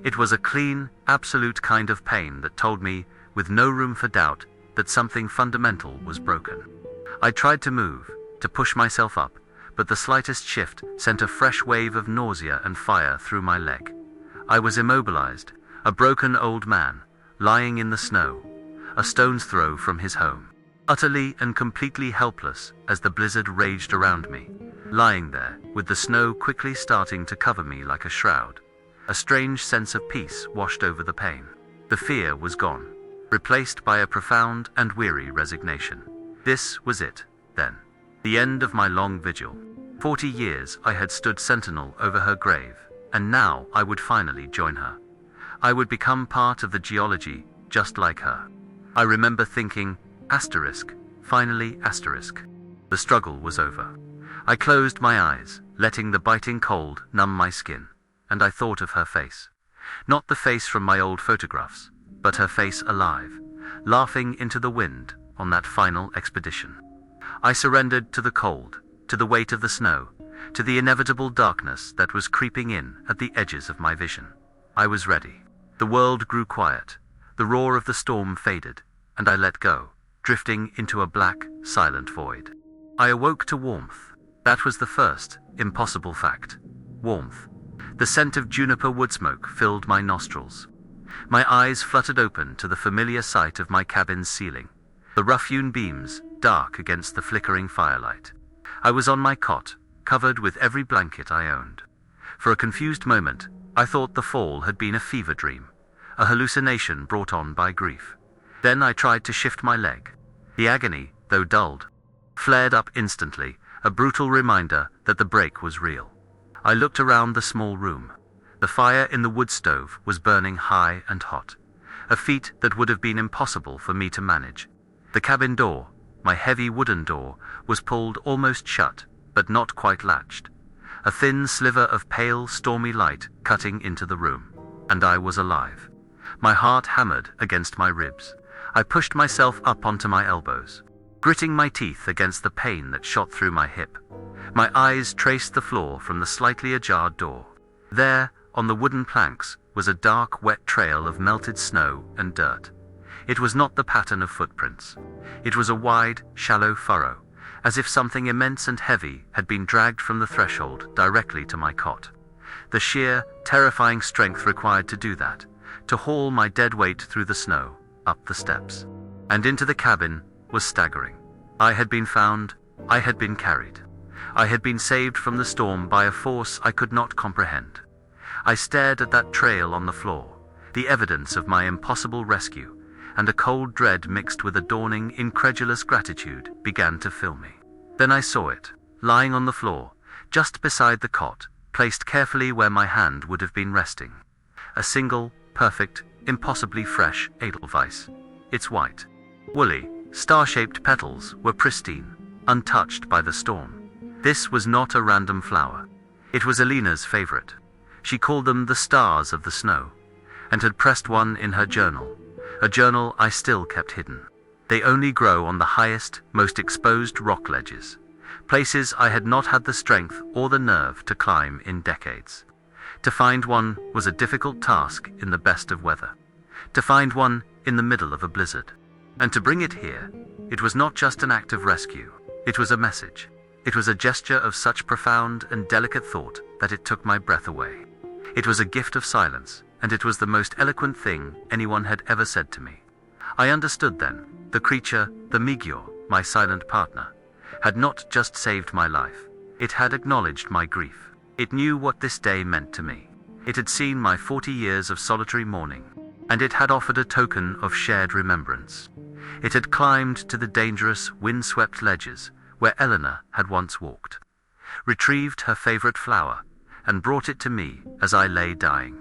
It was a clean, absolute kind of pain that told me, with no room for doubt, that something fundamental was broken. I tried to move, to push myself up, but the slightest shift sent a fresh wave of nausea and fire through my leg. I was immobilized, a broken old man, lying in the snow, a stone's throw from his home. Utterly and completely helpless as the blizzard raged around me, lying there, with the snow quickly starting to cover me like a shroud. A strange sense of peace washed over the pain. The fear was gone, replaced by a profound and weary resignation. This was it, then. The end of my long vigil. 40 years I had stood sentinel over her grave, and now I would finally join her. I would become part of the geology, just like her. I remember thinking, asterisk, finally asterisk. The struggle was over. I closed my eyes, letting the biting cold numb my skin, and I thought of her face. Not the face from my old photographs, but her face alive, laughing into the wind on that final expedition. I surrendered to the cold, to the weight of the snow, to the inevitable darkness that was creeping in at the edges of my vision. I was ready. The world grew quiet. The roar of the storm faded, and I let go, drifting into a black, silent void. I awoke to warmth. That was the first, impossible fact. Warmth. The scent of juniper wood smoke filled my nostrils. My eyes fluttered open to the familiar sight of my cabin's ceiling. The rough-hewn beams, dark against the flickering firelight. I was on my cot, covered with every blanket I owned. For a confused moment, I thought the fall had been a fever dream, a hallucination brought on by grief. Then I tried to shift my leg. The agony, though dulled, flared up instantly, a brutal reminder that the break was real. I looked around the small room. The fire in the wood stove was burning high and hot, a feat that would have been impossible for me to manage. The cabin door, my heavy wooden door, was pulled almost shut, but not quite latched. A thin sliver of pale, stormy light cutting into the room, and I was alive. My heart hammered against my ribs. I pushed myself up onto my elbows, gritting my teeth against the pain that shot through my hip. My eyes traced the floor from the slightly ajar door. There, on the wooden planks, was a dark, wet trail of melted snow and dirt. It was not the pattern of footprints. It was a wide, shallow furrow, as if something immense and heavy had been dragged from the threshold directly to my cot. The sheer, terrifying strength required to do that, to haul my dead weight through the snow, up the steps, and into the cabin, was staggering. I had been found, I had been carried. I had been saved from the storm by a force I could not comprehend. I stared at that trail on the floor, the evidence of my impossible rescue, and a cold dread mixed with a dawning, incredulous gratitude began to fill me. Then I saw it, lying on the floor, just beside the cot, placed carefully where my hand would have been resting. A single, perfect, impossibly fresh edelweiss. Its white, woolly, star-shaped petals were pristine, untouched by the storm. This was not a random flower. It was Alina's favorite. She called them the stars of the snow, and had pressed one in her journal, a journal I still kept hidden. They only grow on the highest, most exposed rock ledges, places I had not had the strength or the nerve to climb in decades. To find one was a difficult task in the best of weather. To find one in the middle of a blizzard. And to bring it here, it was not just an act of rescue. It was a message. It was a gesture of such profound and delicate thought that it took my breath away. It was a gift of silence, and it was the most eloquent thing anyone had ever said to me. I understood then. The creature, the Migyur, my silent partner, had not just saved my life. It had acknowledged my grief. It knew what this day meant to me. It had seen my 40 years of solitary mourning, and it had offered a token of shared remembrance. It had climbed to the dangerous, wind-swept ledges where Eleanor had once walked, retrieved her favorite flower, and brought it to me as I lay dying.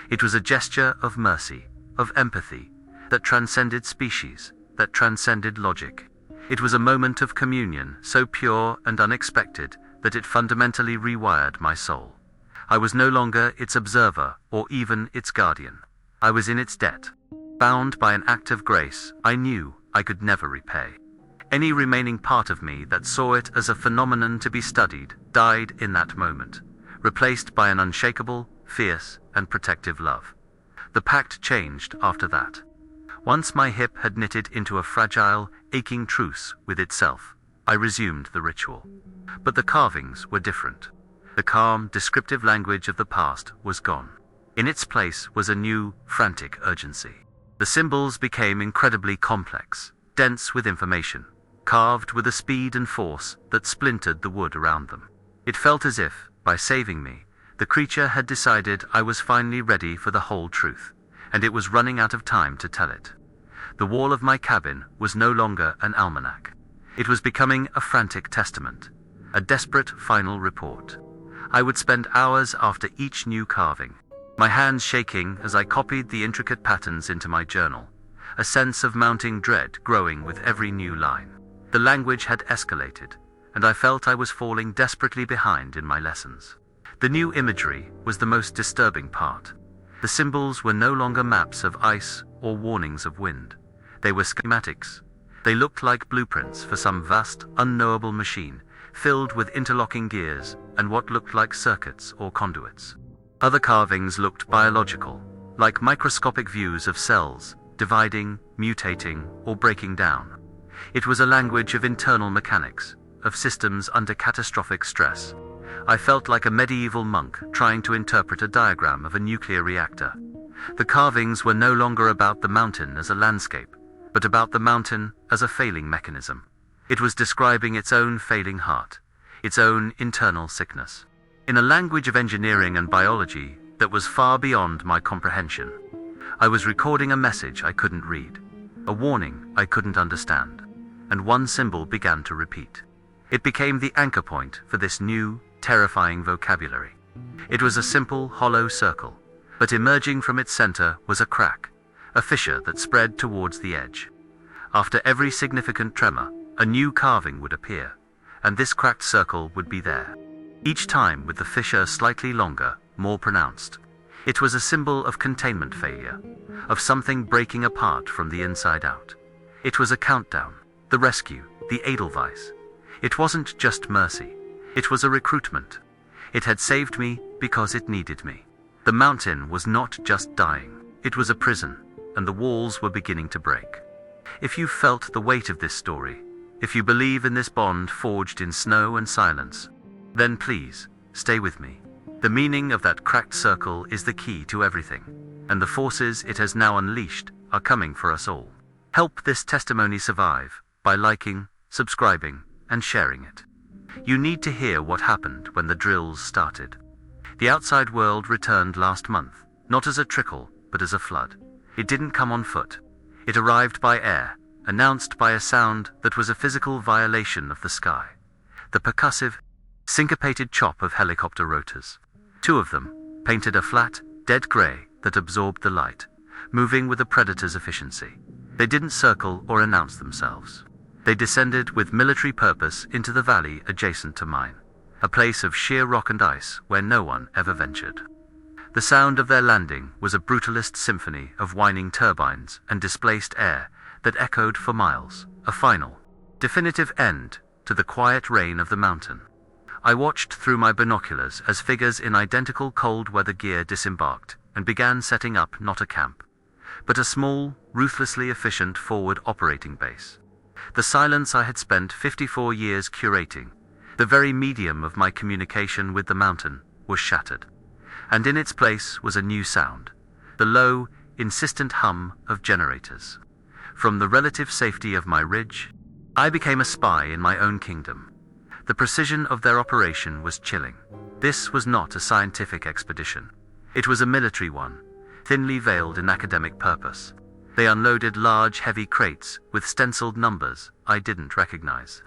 It was a gesture of mercy, of empathy, that transcended species, that transcended logic. It was a moment of communion so pure and unexpected that it fundamentally rewired my soul. I was no longer its observer or even its guardian. I was in its debt, bound by an act of grace I knew I could never repay. Any remaining part of me that saw it as a phenomenon to be studied died in that moment, replaced by an unshakable, fierce, and protective love. The pact changed after that. Once my hip had knitted into a fragile, aching truce with itself, I resumed the ritual. But the carvings were different. The calm, descriptive language of the past was gone. In its place was a new, frantic urgency. The symbols became incredibly complex, dense with information, carved with a speed and force that splintered the wood around them. It felt as if, by saving me, the creature had decided I was finally ready for the whole truth, and it was running out of time to tell it. The wall of my cabin was no longer an almanac. It was becoming a frantic testament, a desperate final report. I would spend hours after each new carving, my hands shaking as I copied the intricate patterns into my journal, a sense of mounting dread growing with every new line. The language had escalated, and I felt I was falling desperately behind in my lessons. The new imagery was the most disturbing part. The symbols were no longer maps of ice or warnings of wind. They were schematics. They looked like blueprints for some vast, unknowable machine, filled with interlocking gears and what looked like circuits or conduits. Other carvings looked biological, like microscopic views of cells, dividing, mutating, or breaking down. It was a language of internal mechanics, of systems under catastrophic stress. I felt like a medieval monk trying to interpret a diagram of a nuclear reactor. The carvings were no longer about the mountain as a landscape, but about the mountain as a failing mechanism. It was describing its own failing heart, its own internal sickness, in a language of engineering and biology that was far beyond my comprehension. I was recording a message I couldn't read, a warning I couldn't understand, and one symbol began to repeat. It became the anchor point for this new, terrifying vocabulary. It was a simple, hollow circle, but emerging from its center was a crack, a fissure that spread towards the edge. After every significant tremor, a new carving would appear, and this cracked circle would be there, each time with the fissure slightly longer, more pronounced. It was a symbol of containment failure, of something breaking apart from the inside out. It was a countdown, the rescue, the Edelweiss. It wasn't just mercy. It was a recruitment. It had saved me because it needed me. The mountain was not just dying. It was a prison, and the walls were beginning to break. If you felt the weight of this story, if you believe in this bond forged in snow and silence, then please, stay with me. The meaning of that cracked circle is the key to everything, and the forces it has now unleashed are coming for us all. Help this testimony survive by liking, subscribing, and sharing it. You need to hear what happened when the drills started. The outside world returned last month, not as a trickle, but as a flood. It didn't come on foot. It arrived by air, announced by a sound that was a physical violation of the sky. The percussive, syncopated chop of helicopter rotors. Two of them, painted a flat, dead gray that absorbed the light, moving with a predator's efficiency. They didn't circle or announce themselves. They descended with military purpose into the valley adjacent to mine, a place of sheer rock and ice where no one ever ventured. The sound of their landing was a brutalist symphony of whining turbines and displaced air that echoed for miles, a final, definitive end to the quiet reign of the mountain. I watched through my binoculars as figures in identical cold-weather gear disembarked and began setting up not a camp, but a small, ruthlessly efficient forward operating base. The silence I had spent 54 years curating, the very medium of my communication with the mountain, was shattered. And in its place was a new sound, the low, insistent hum of generators. From the relative safety of my ridge, I became a spy in my own kingdom. The precision of their operation was chilling. This was not a scientific expedition. It was a military one, thinly veiled in academic purpose. They unloaded large, heavy crates with stenciled numbers I didn't recognize.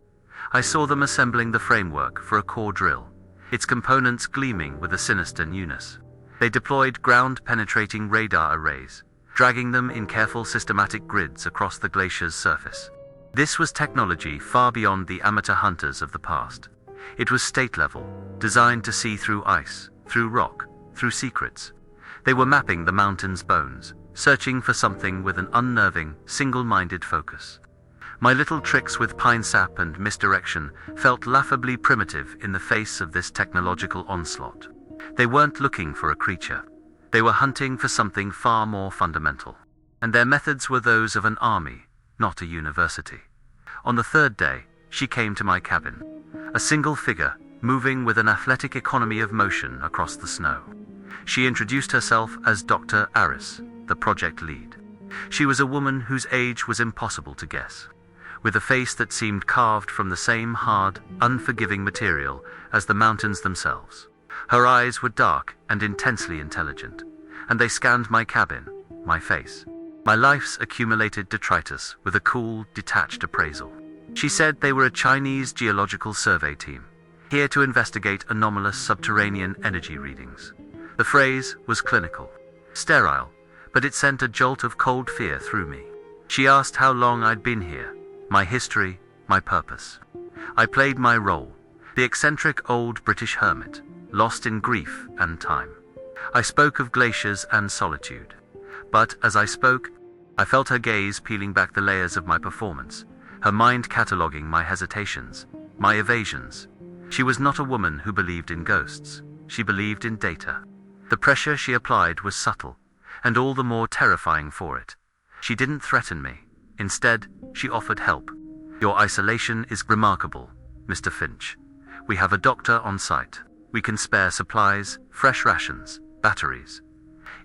I saw them assembling the framework for a core drill, its components gleaming with a sinister newness. They deployed ground-penetrating radar arrays, dragging them in careful systematic grids across the glacier's surface. This was technology far beyond the amateur hunters of the past. It was state-level, designed to see through ice, through rock, through secrets. They were mapping the mountain's bones, searching for something with an unnerving, single-minded focus. My little tricks with pine sap and misdirection felt laughably primitive in the face of this technological onslaught. They weren't looking for a creature. They were hunting for something far more fundamental. And their methods were those of an army, not a university. On the third day, she came to my cabin, a single figure, moving with an athletic economy of motion across the snow. She introduced herself as Dr. Aris, the project lead. She was a woman whose age was impossible to guess, with a face that seemed carved from the same hard, unforgiving material as the mountains themselves. Her eyes were dark and intensely intelligent, and they scanned my cabin, my face, my life's accumulated detritus with a cool, detached appraisal. She said they were a Chinese geological survey team, here to investigate anomalous subterranean energy readings. The phrase was clinical, sterile, but it sent a jolt of cold fear through me. She asked how long I'd been here, my history, my purpose. I played my role, the eccentric old British hermit, lost in grief and time. I spoke of glaciers and solitude, but as I spoke, I felt her gaze peeling back the layers of my performance, her mind cataloguing my hesitations, my evasions. She was not a woman who believed in ghosts. She believed in data. The pressure she applied was subtle, and all the more terrifying for it. She didn't threaten me. Instead, she offered help. Your isolation is remarkable, Mr. Finch. We have a doctor on site. We can spare supplies, fresh rations, batteries.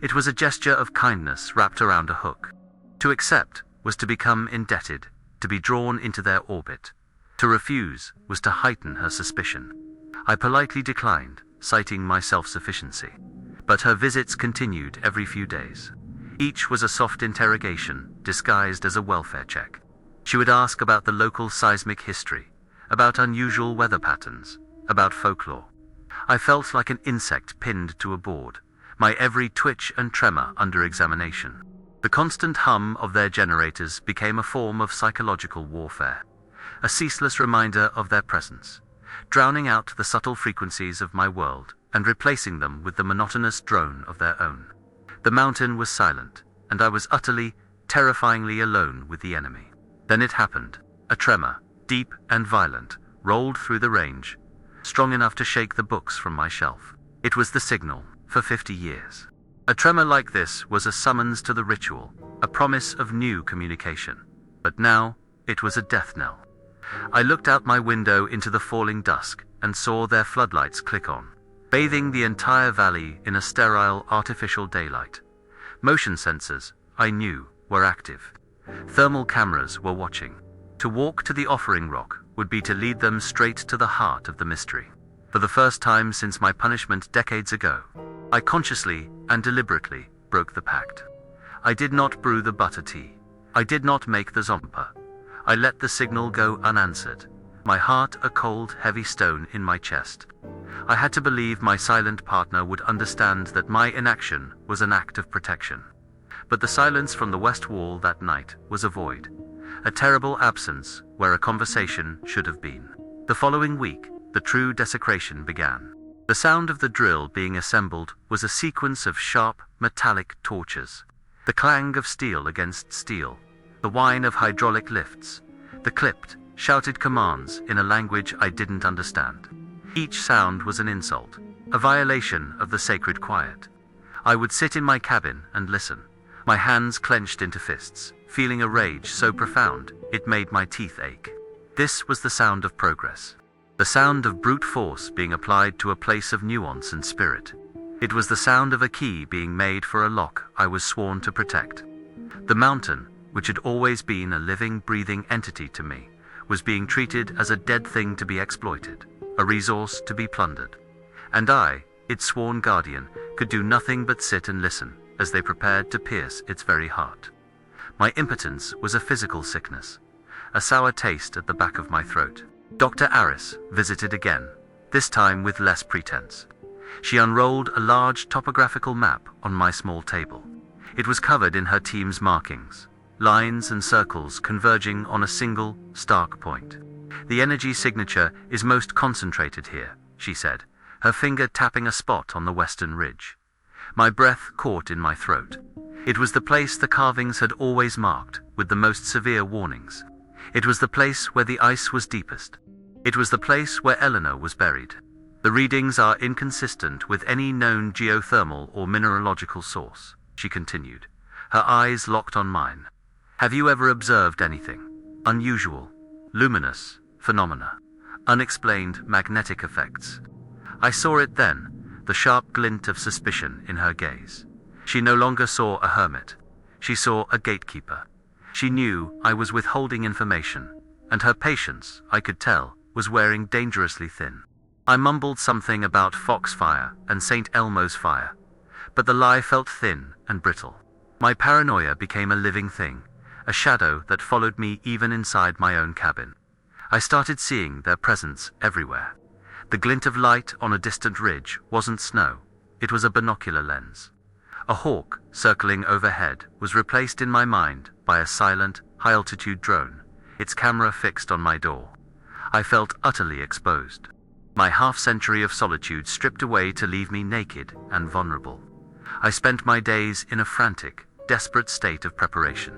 It was a gesture of kindness wrapped around a hook. To accept was to become indebted, to be drawn into their orbit. To refuse was to heighten her suspicion. I politely declined, citing my self-sufficiency. But her visits continued every few days. Each was a soft interrogation, disguised as a welfare check. She would ask about the local seismic history, about unusual weather patterns, about folklore. I felt like an insect pinned to a board, my every twitch and tremor under examination. The constant hum of their generators became a form of psychological warfare, a ceaseless reminder of their presence, drowning out the subtle frequencies of my world and replacing them with the monotonous drone of their own. The mountain was silent, and I was utterly, terrifyingly alone with the enemy. Then it happened. A tremor, deep and violent, rolled through the range, strong enough to shake the books from my shelf. It was the signal for 50 years. A tremor like this was a summons to the ritual, a promise of new communication. But now, it was a death knell. I looked out my window into the falling dusk and saw their floodlights click on, bathing the entire valley in a sterile, artificial daylight. Motion sensors, I knew, were active. Thermal cameras were watching. To walk to the offering rock would be to lead them straight to the heart of the mystery. For the first time since my punishment decades ago, I consciously and deliberately broke the pact. I did not brew the butter tea. I did not make the zompa. I let the signal go unanswered, my heart a cold, heavy stone in my chest. I had to believe my silent partner would understand that my inaction was an act of protection. But the silence from the west wall that night was a void, a terrible absence where a conversation should have been. The following week, the true desecration began. The sound of the drill being assembled was a sequence of sharp, metallic torches. The clang of steel against steel, the whine of hydraulic lifts, the clipped, shouted commands in a language I didn't understand. Each sound was an insult, a violation of the sacred quiet. I would sit in my cabin and listen, my hands clenched into fists, feeling a rage so profound it made my teeth ache. This was the sound of progress, the sound of brute force being applied to a place of nuance and spirit. It was the sound of a key being made for a lock I was sworn to protect. The mountain, which had always been a living, breathing entity to me, was being treated as a dead thing to be exploited, a resource to be plundered. And I, its sworn guardian, could do nothing but sit and listen as they prepared to pierce its very heart. My impotence was a physical sickness, a sour taste at the back of my throat. Dr. Aris visited again, this time with less pretense. She unrolled a large topographical map on my small table. It was covered in her team's markings, lines and circles converging on a single, stark point. The energy signature is most concentrated here, she said, her finger tapping a spot on the western ridge. My breath caught in my throat. It was the place the carvings had always marked, with the most severe warnings. It was the place where the ice was deepest. It was the place where Eleanor was buried. The readings are inconsistent with any known geothermal or mineralogical source, she continued, her eyes locked on mine. Have you ever observed anything unusual, luminous phenomena, unexplained magnetic effects? I saw it then, the sharp glint of suspicion in her gaze. She no longer saw a hermit. She saw a gatekeeper. She knew I was withholding information, and her patience, I could tell, was wearing dangerously thin. I mumbled something about Foxfire and St. Elmo's fire, but the lie felt thin and brittle. My paranoia became a living thing, a shadow that followed me even inside my own cabin. I started seeing their presence everywhere. The glint of light on a distant ridge wasn't snow, it was a binocular lens. A hawk circling overhead was replaced in my mind by a silent, high-altitude drone, its camera fixed on my door. I felt utterly exposed. My half-century of solitude stripped away to leave me naked and vulnerable. I spent my days in a frantic, desperate state of preparation.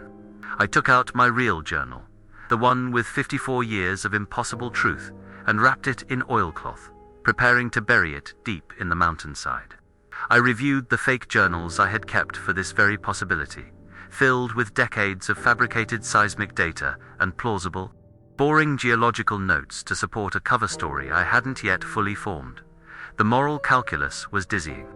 I took out my real journal, the one with 54 years of impossible truth, and wrapped it in oilcloth, preparing to bury it deep in the mountainside. I reviewed the fake journals I had kept for this very possibility, filled with decades of fabricated seismic data and plausible, boring geological notes to support a cover story I hadn't yet fully formed. The moral calculus was dizzying.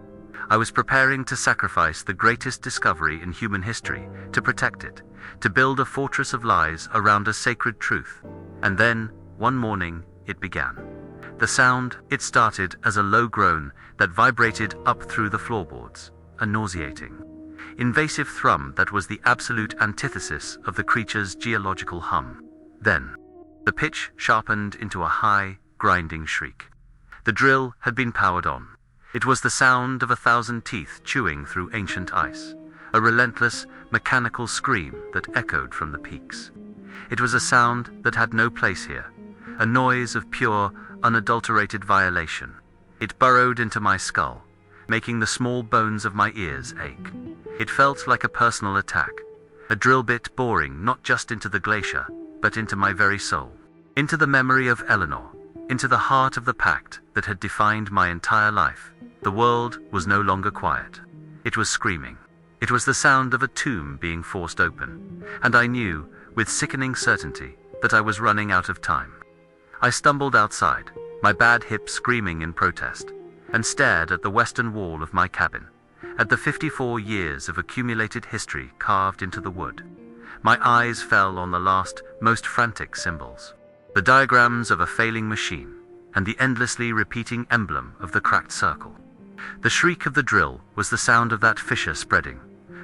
I was preparing to sacrifice the greatest discovery in human history to protect it, to build a fortress of lies around a sacred truth. And then, one morning, it began. The sound, it started as a low groan that vibrated up through the floorboards, a nauseating, invasive thrum that was the absolute antithesis of the creature's geological hum. Then, the pitch sharpened into a high, grinding shriek. The drill had been powered on. It was the sound of 1,000 teeth chewing through ancient ice, a relentless, mechanical scream that echoed from the peaks. It was a sound that had no place here, a noise of pure, unadulterated violation. It burrowed into my skull, making the small bones of my ears ache. It felt like a personal attack, a drill bit boring not just into the glacier, but into my very soul, into the memory of Eleanor, into the heart of the pact that had defined my entire life. The world was no longer quiet. It was screaming. It was the sound of a tomb being forced open, and I knew, with sickening certainty, that I was running out of time. I stumbled outside, my bad hip screaming in protest, and stared at the western wall of my cabin, at the 54 years of accumulated history carved into the wood. My eyes fell on the last, most frantic symbols, the diagrams of a failing machine, and the endlessly repeating emblem of the cracked circle. The shriek of the drill was the sound of that fissure spreading,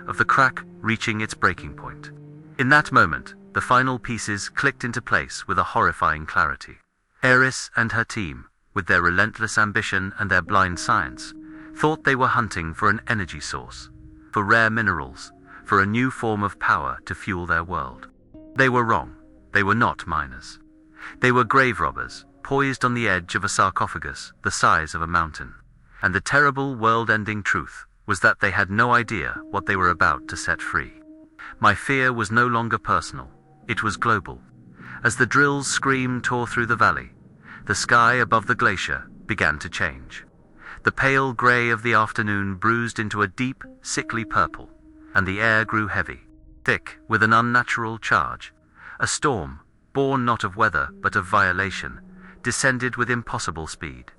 of the crack reaching its breaking point. In that moment, the final pieces clicked into place with a horrifying clarity. Eris and her team, with their relentless ambition and their blind science, thought they were hunting for an energy source, for rare minerals, for a new form of power to fuel their world. They were wrong. They were not miners. They were grave robbers, poised on the edge of a sarcophagus the size of a mountain. And the terrible world-ending truth was that they had no idea what they were about to set free. My fear was no longer personal. It was global. As the drill's scream tore through the valley, the sky above the glacier began to change. The pale grey of the afternoon bruised into a deep, sickly purple, and the air grew heavy, thick with an unnatural charge. A storm, born not of weather but of violation, descended with impossible speed.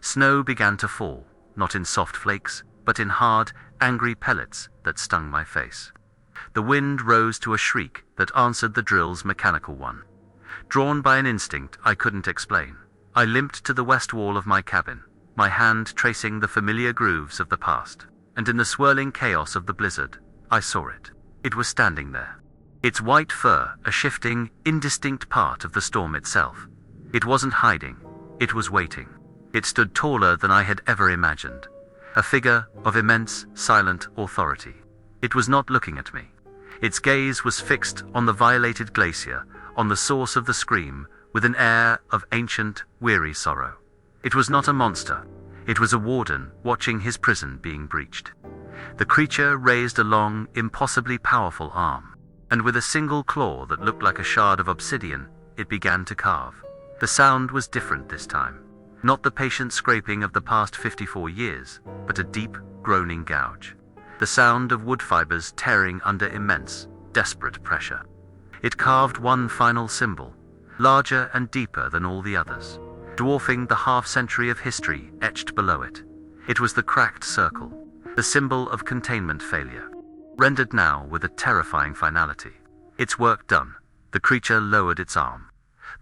Snow began to fall, not in soft flakes, but in hard, angry pellets that stung my face. The wind rose to a shriek that answered the drill's mechanical one. Drawn by an instinct I couldn't explain, I limped to the west wall of my cabin, my hand tracing the familiar grooves of the past, and in the swirling chaos of the blizzard, I saw it. It was standing there. Its white fur, a shifting, indistinct part of the storm itself. It wasn't hiding. It was waiting. It stood taller than I had ever imagined, a figure of immense, silent authority. It was not looking at me. Its gaze was fixed on the violated glacier, on the source of the scream, with an air of ancient, weary sorrow. It was not a monster. It was a warden watching his prison being breached. The creature raised a long, impossibly powerful arm, and with a single claw that looked like a shard of obsidian, it began to carve. The sound was different this time. Not the patient scraping of the past 54 years, but a deep, groaning gouge. The sound of wood fibers tearing under immense, desperate pressure. It carved one final symbol, larger and deeper than all the others, dwarfing the half-century of history etched below it. It was the cracked circle, the symbol of containment failure, rendered now with a terrifying finality. Its work done, the creature lowered its arm.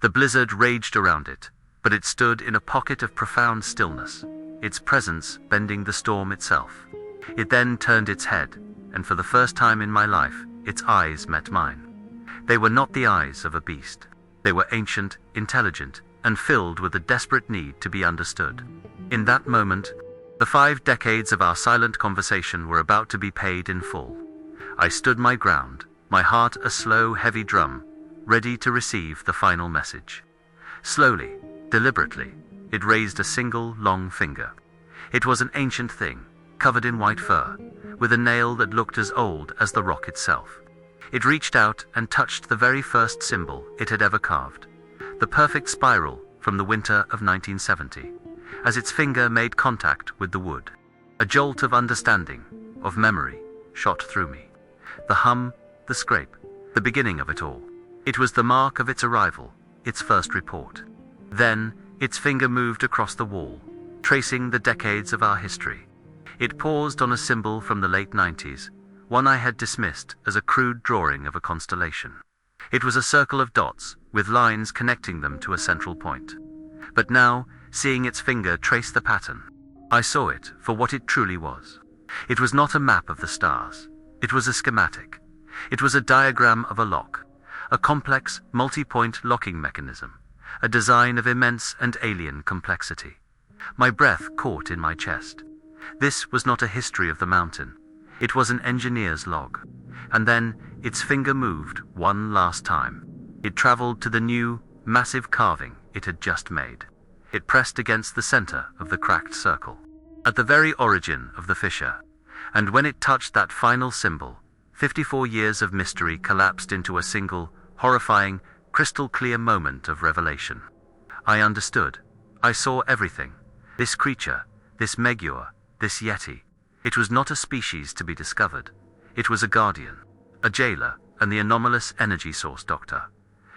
The blizzard raged around it, but it stood in a pocket of profound stillness, its presence bending the storm itself. It then turned its head, and for the first time in my life, its eyes met mine. They were not the eyes of a beast. They were ancient, intelligent, and filled with a desperate need to be understood. In that moment, the 5 decades of our silent conversation were about to be paid in full. I stood my ground, my heart a slow, heavy drum, ready to receive the final message. Slowly, deliberately, it raised a single, long finger. It was an ancient thing, covered in white fur, with a nail that looked as old as the rock itself. It reached out and touched the very first symbol it had ever carved, the perfect spiral from the winter of 1970, as its finger made contact with the wood. A jolt of understanding, of memory, shot through me. The hum, the scrape, the beginning of it all. It was the mark of its arrival, its first report. Then, its finger moved across the wall, tracing the decades of our history. It paused on a symbol from the late 90s, one I had dismissed as a crude drawing of a constellation. It was a circle of dots, with lines connecting them to a central point. But now, seeing its finger trace the pattern, I saw it for what it truly was. It was not a map of the stars. It was a schematic. It was a diagram of a lock, a complex, multi-point locking mechanism, a design of immense and alien complexity. My breath caught in my chest. This was not a history of the mountain. It was an engineer's log. And then, its finger moved one last time. It traveled to the new, massive carving it had just made. It pressed against the center of the cracked circle, at the very origin of the fissure. And when it touched that final symbol, 54 years of mystery collapsed into a single, horrifying, crystal-clear moment of revelation. I understood. I saw everything. This creature, this Megure, this Yeti. It was not a species to be discovered. It was a guardian, a jailer, and the anomalous energy source Dr.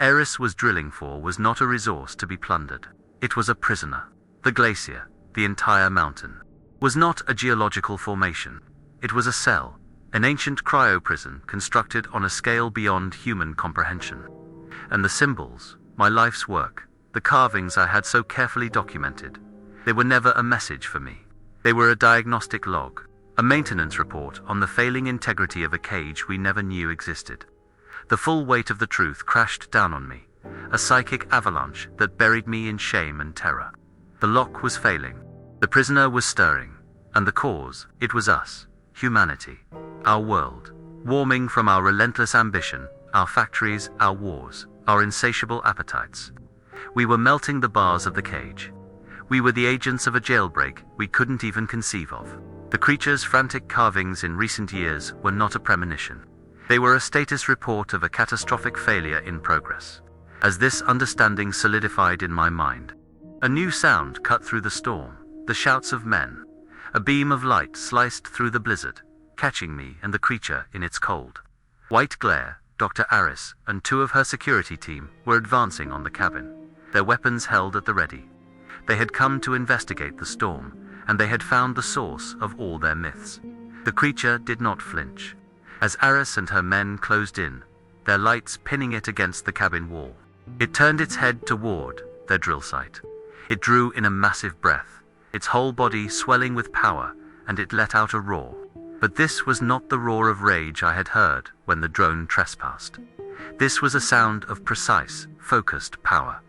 Eris was drilling for was not a resource to be plundered. It was a prisoner. The glacier, the entire mountain, was not a geological formation. It was a cell, an ancient cryoprison constructed on a scale beyond human comprehension. And the symbols, my life's work, the carvings I had so carefully documented, they were never a message for me. They were a diagnostic log, a maintenance report on the failing integrity of a cage we never knew existed. The full weight of the truth crashed down on me, a psychic avalanche that buried me in shame and terror. The lock was failing. The prisoner was stirring. And the cause, it was us, humanity, our world, warming from our relentless ambition, our factories, our wars, our insatiable appetites. We were melting the bars of the cage. We were the agents of a jailbreak we couldn't even conceive of. The creature's frantic carvings in recent years were not a premonition. They were a status report of a catastrophic failure in progress. As this understanding solidified in my mind, a new sound cut through the storm, the shouts of men. A beam of light sliced through the blizzard, catching me and the creature in its cold white glare. Dr. Eris and two of her security team were advancing on the cabin, their weapons held at the ready. They had come to investigate the storm, and they had found the source of all their myths. The creature did not flinch. As Eris and her men closed in, their lights pinning it against the cabin wall, it turned its head toward their drill site. It drew in a massive breath, its whole body swelling with power, and it let out a roar. But this was not the roar of rage I had heard when the drone trespassed. This was a sound of precise, focused power.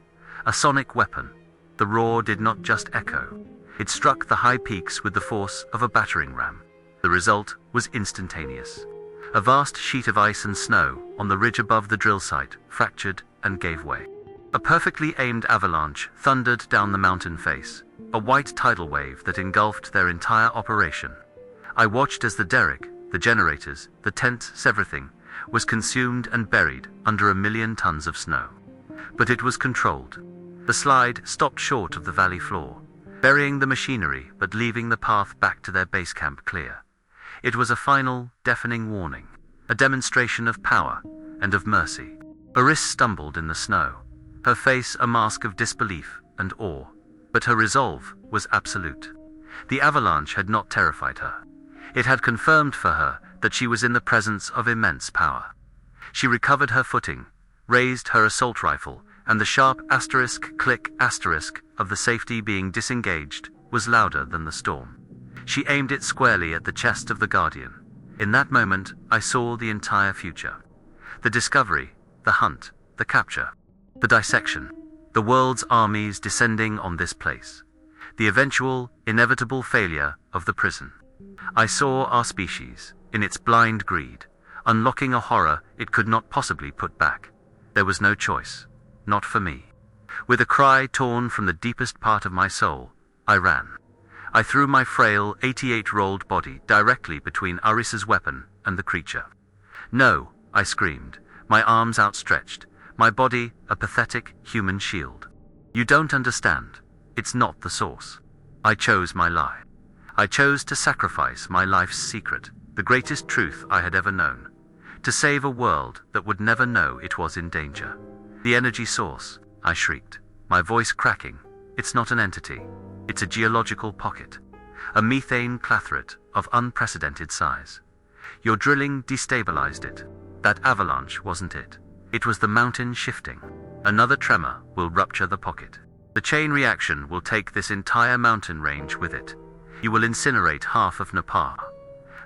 A sonic weapon. The roar did not just echo. It struck the high peaks with the force of a battering ram. The result was instantaneous. A vast sheet of ice and snow on the ridge above the drill site fractured and gave way. A perfectly aimed avalanche thundered down the mountain face, a white tidal wave that engulfed their entire operation. I watched as the derrick, the generators, the tents, everything, was consumed and buried under 1 million tons of snow. But it was controlled. The slide stopped short of the valley floor, burying the machinery but leaving the path back to their base camp clear. It was a final, deafening warning, a demonstration of power and of mercy. Eris stumbled in the snow, her face a mask of disbelief and awe, but her resolve was absolute. The avalanche had not terrified her. It had confirmed for her that she was in the presence of immense power. She recovered her footing, raised her assault rifle, and the sharp click of the safety being disengaged was louder than the storm. She aimed it squarely at the chest of the Guardian. In that moment, I saw the entire future. The discovery, the hunt, the capture, the dissection, the world's armies descending on this place, the eventual, inevitable failure of the prison. I saw our species, in its blind greed, unlocking a horror it could not possibly put back. There was no choice, not for me. With a cry torn from the deepest part of my soul, I ran. I threw my frail 88-year-old body directly between Eris's weapon and the creature. No, I screamed, my arms outstretched, my body a pathetic human shield. You don't understand. It's not the source. I chose my lie. I chose to sacrifice my life's secret, the greatest truth I had ever known, to save a world that would never know it was in danger. The energy source, I shrieked, my voice cracking. It's not an entity. It's a geological pocket. A methane clathrate of unprecedented size. Your drilling destabilized it. That avalanche wasn't it. It was the mountain shifting. Another tremor will rupture the pocket. The chain reaction will take this entire mountain range with it. You will incinerate half of Nepal.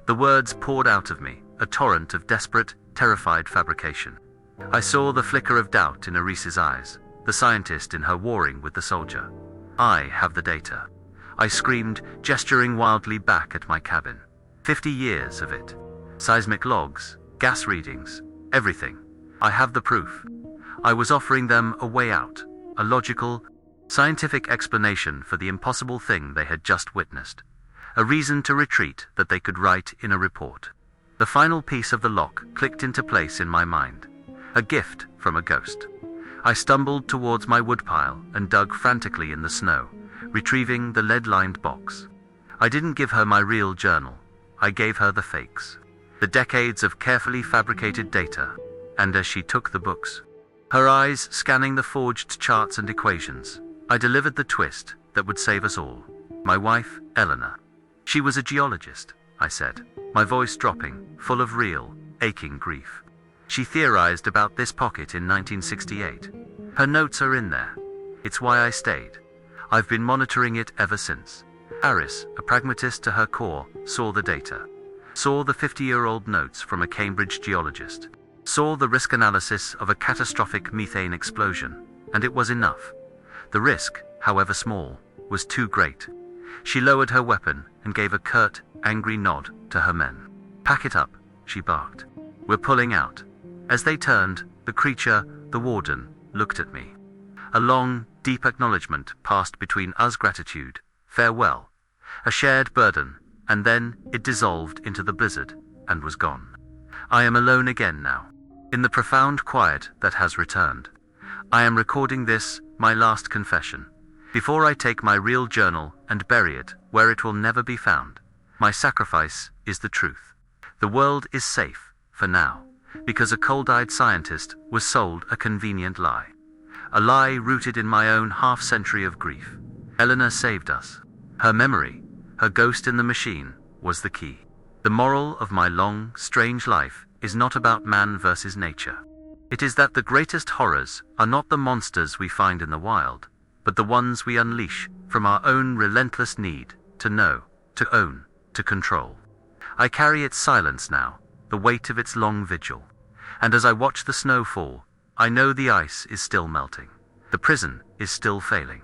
The words poured out of me, a torrent of desperate, terrified fabrication. I saw the flicker of doubt in Arise's eyes, the scientist in her warring with the soldier. I have the data. I screamed, gesturing wildly back at my cabin. 50 years of it. Seismic logs, gas readings, everything. I have the proof. I was offering them a way out, a logical, scientific explanation for the impossible thing they had just witnessed. A reason to retreat that they could write in a report. The final piece of the lock clicked into place in my mind. A gift from a ghost. I stumbled towards my woodpile and dug frantically in the snow, retrieving the lead-lined box. I didn't give her my real journal. I gave her the fakes. The decades of carefully fabricated data. And as she took the books, her eyes scanning the forged charts and equations, I delivered the twist that would save us all. My wife, Eleanor. She was a geologist, I said, my voice dropping, full of real, aching grief. She theorized about this pocket in 1968. Her notes are in there. It's why I stayed. I've been monitoring it ever since. Aris, a pragmatist to her core, saw the data. Saw the 50-year-old notes from a Cambridge geologist. Saw the risk analysis of a catastrophic methane explosion, and it was enough. The risk, however small, was too great. She lowered her weapon and gave a curt, angry nod to her men. "Pack it up," she barked. "We're pulling out." As they turned, the creature, the warden, looked at me. A long, deep acknowledgement passed between us, gratitude, farewell, a shared burden, and then it dissolved into the blizzard and was gone. I am alone again now, in the profound quiet that has returned. I am recording this, my last confession, before I take my real journal and bury it where it will never be found. My sacrifice is the truth. The world is safe, for now, because a cold-eyed scientist was sold a convenient lie. A lie rooted in my own half-century of grief. Eleanor saved us. Her memory, her ghost in the machine, was the key. The moral of my long, strange life is not about man versus nature. It is that the greatest horrors are not the monsters we find in the wild, but the ones we unleash from our own relentless need to know, to own, to control. I carry its silence now, the weight of its long vigil. And as I watch the snow fall, I know the ice is still melting. The prison is still failing.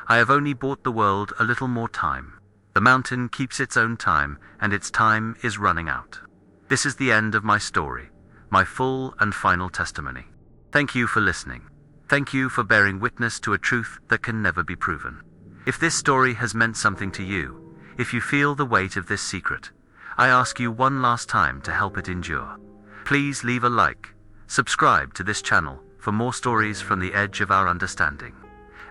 I have only bought the world a little more time. The mountain keeps its own time, and its time is running out. This is the end of my story, my full and final testimony. Thank you for listening. Thank you for bearing witness to a truth that can never be proven. If this story has meant something to you, if you feel the weight of this secret, I ask you one last time to help it endure. Please leave a like, subscribe to this channel for more stories from the edge of our understanding,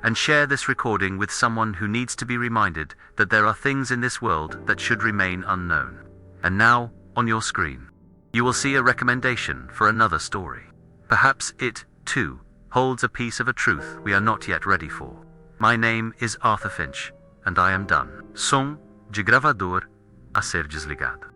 and share this recording with someone who needs to be reminded that there are things in this world that should remain unknown. And now, on your screen, you will see a recommendation for another story. Perhaps it, too, holds a piece of a truth we are not yet ready for. My name is Arthur Finch, and I am done. Som de gravador a ser desligado.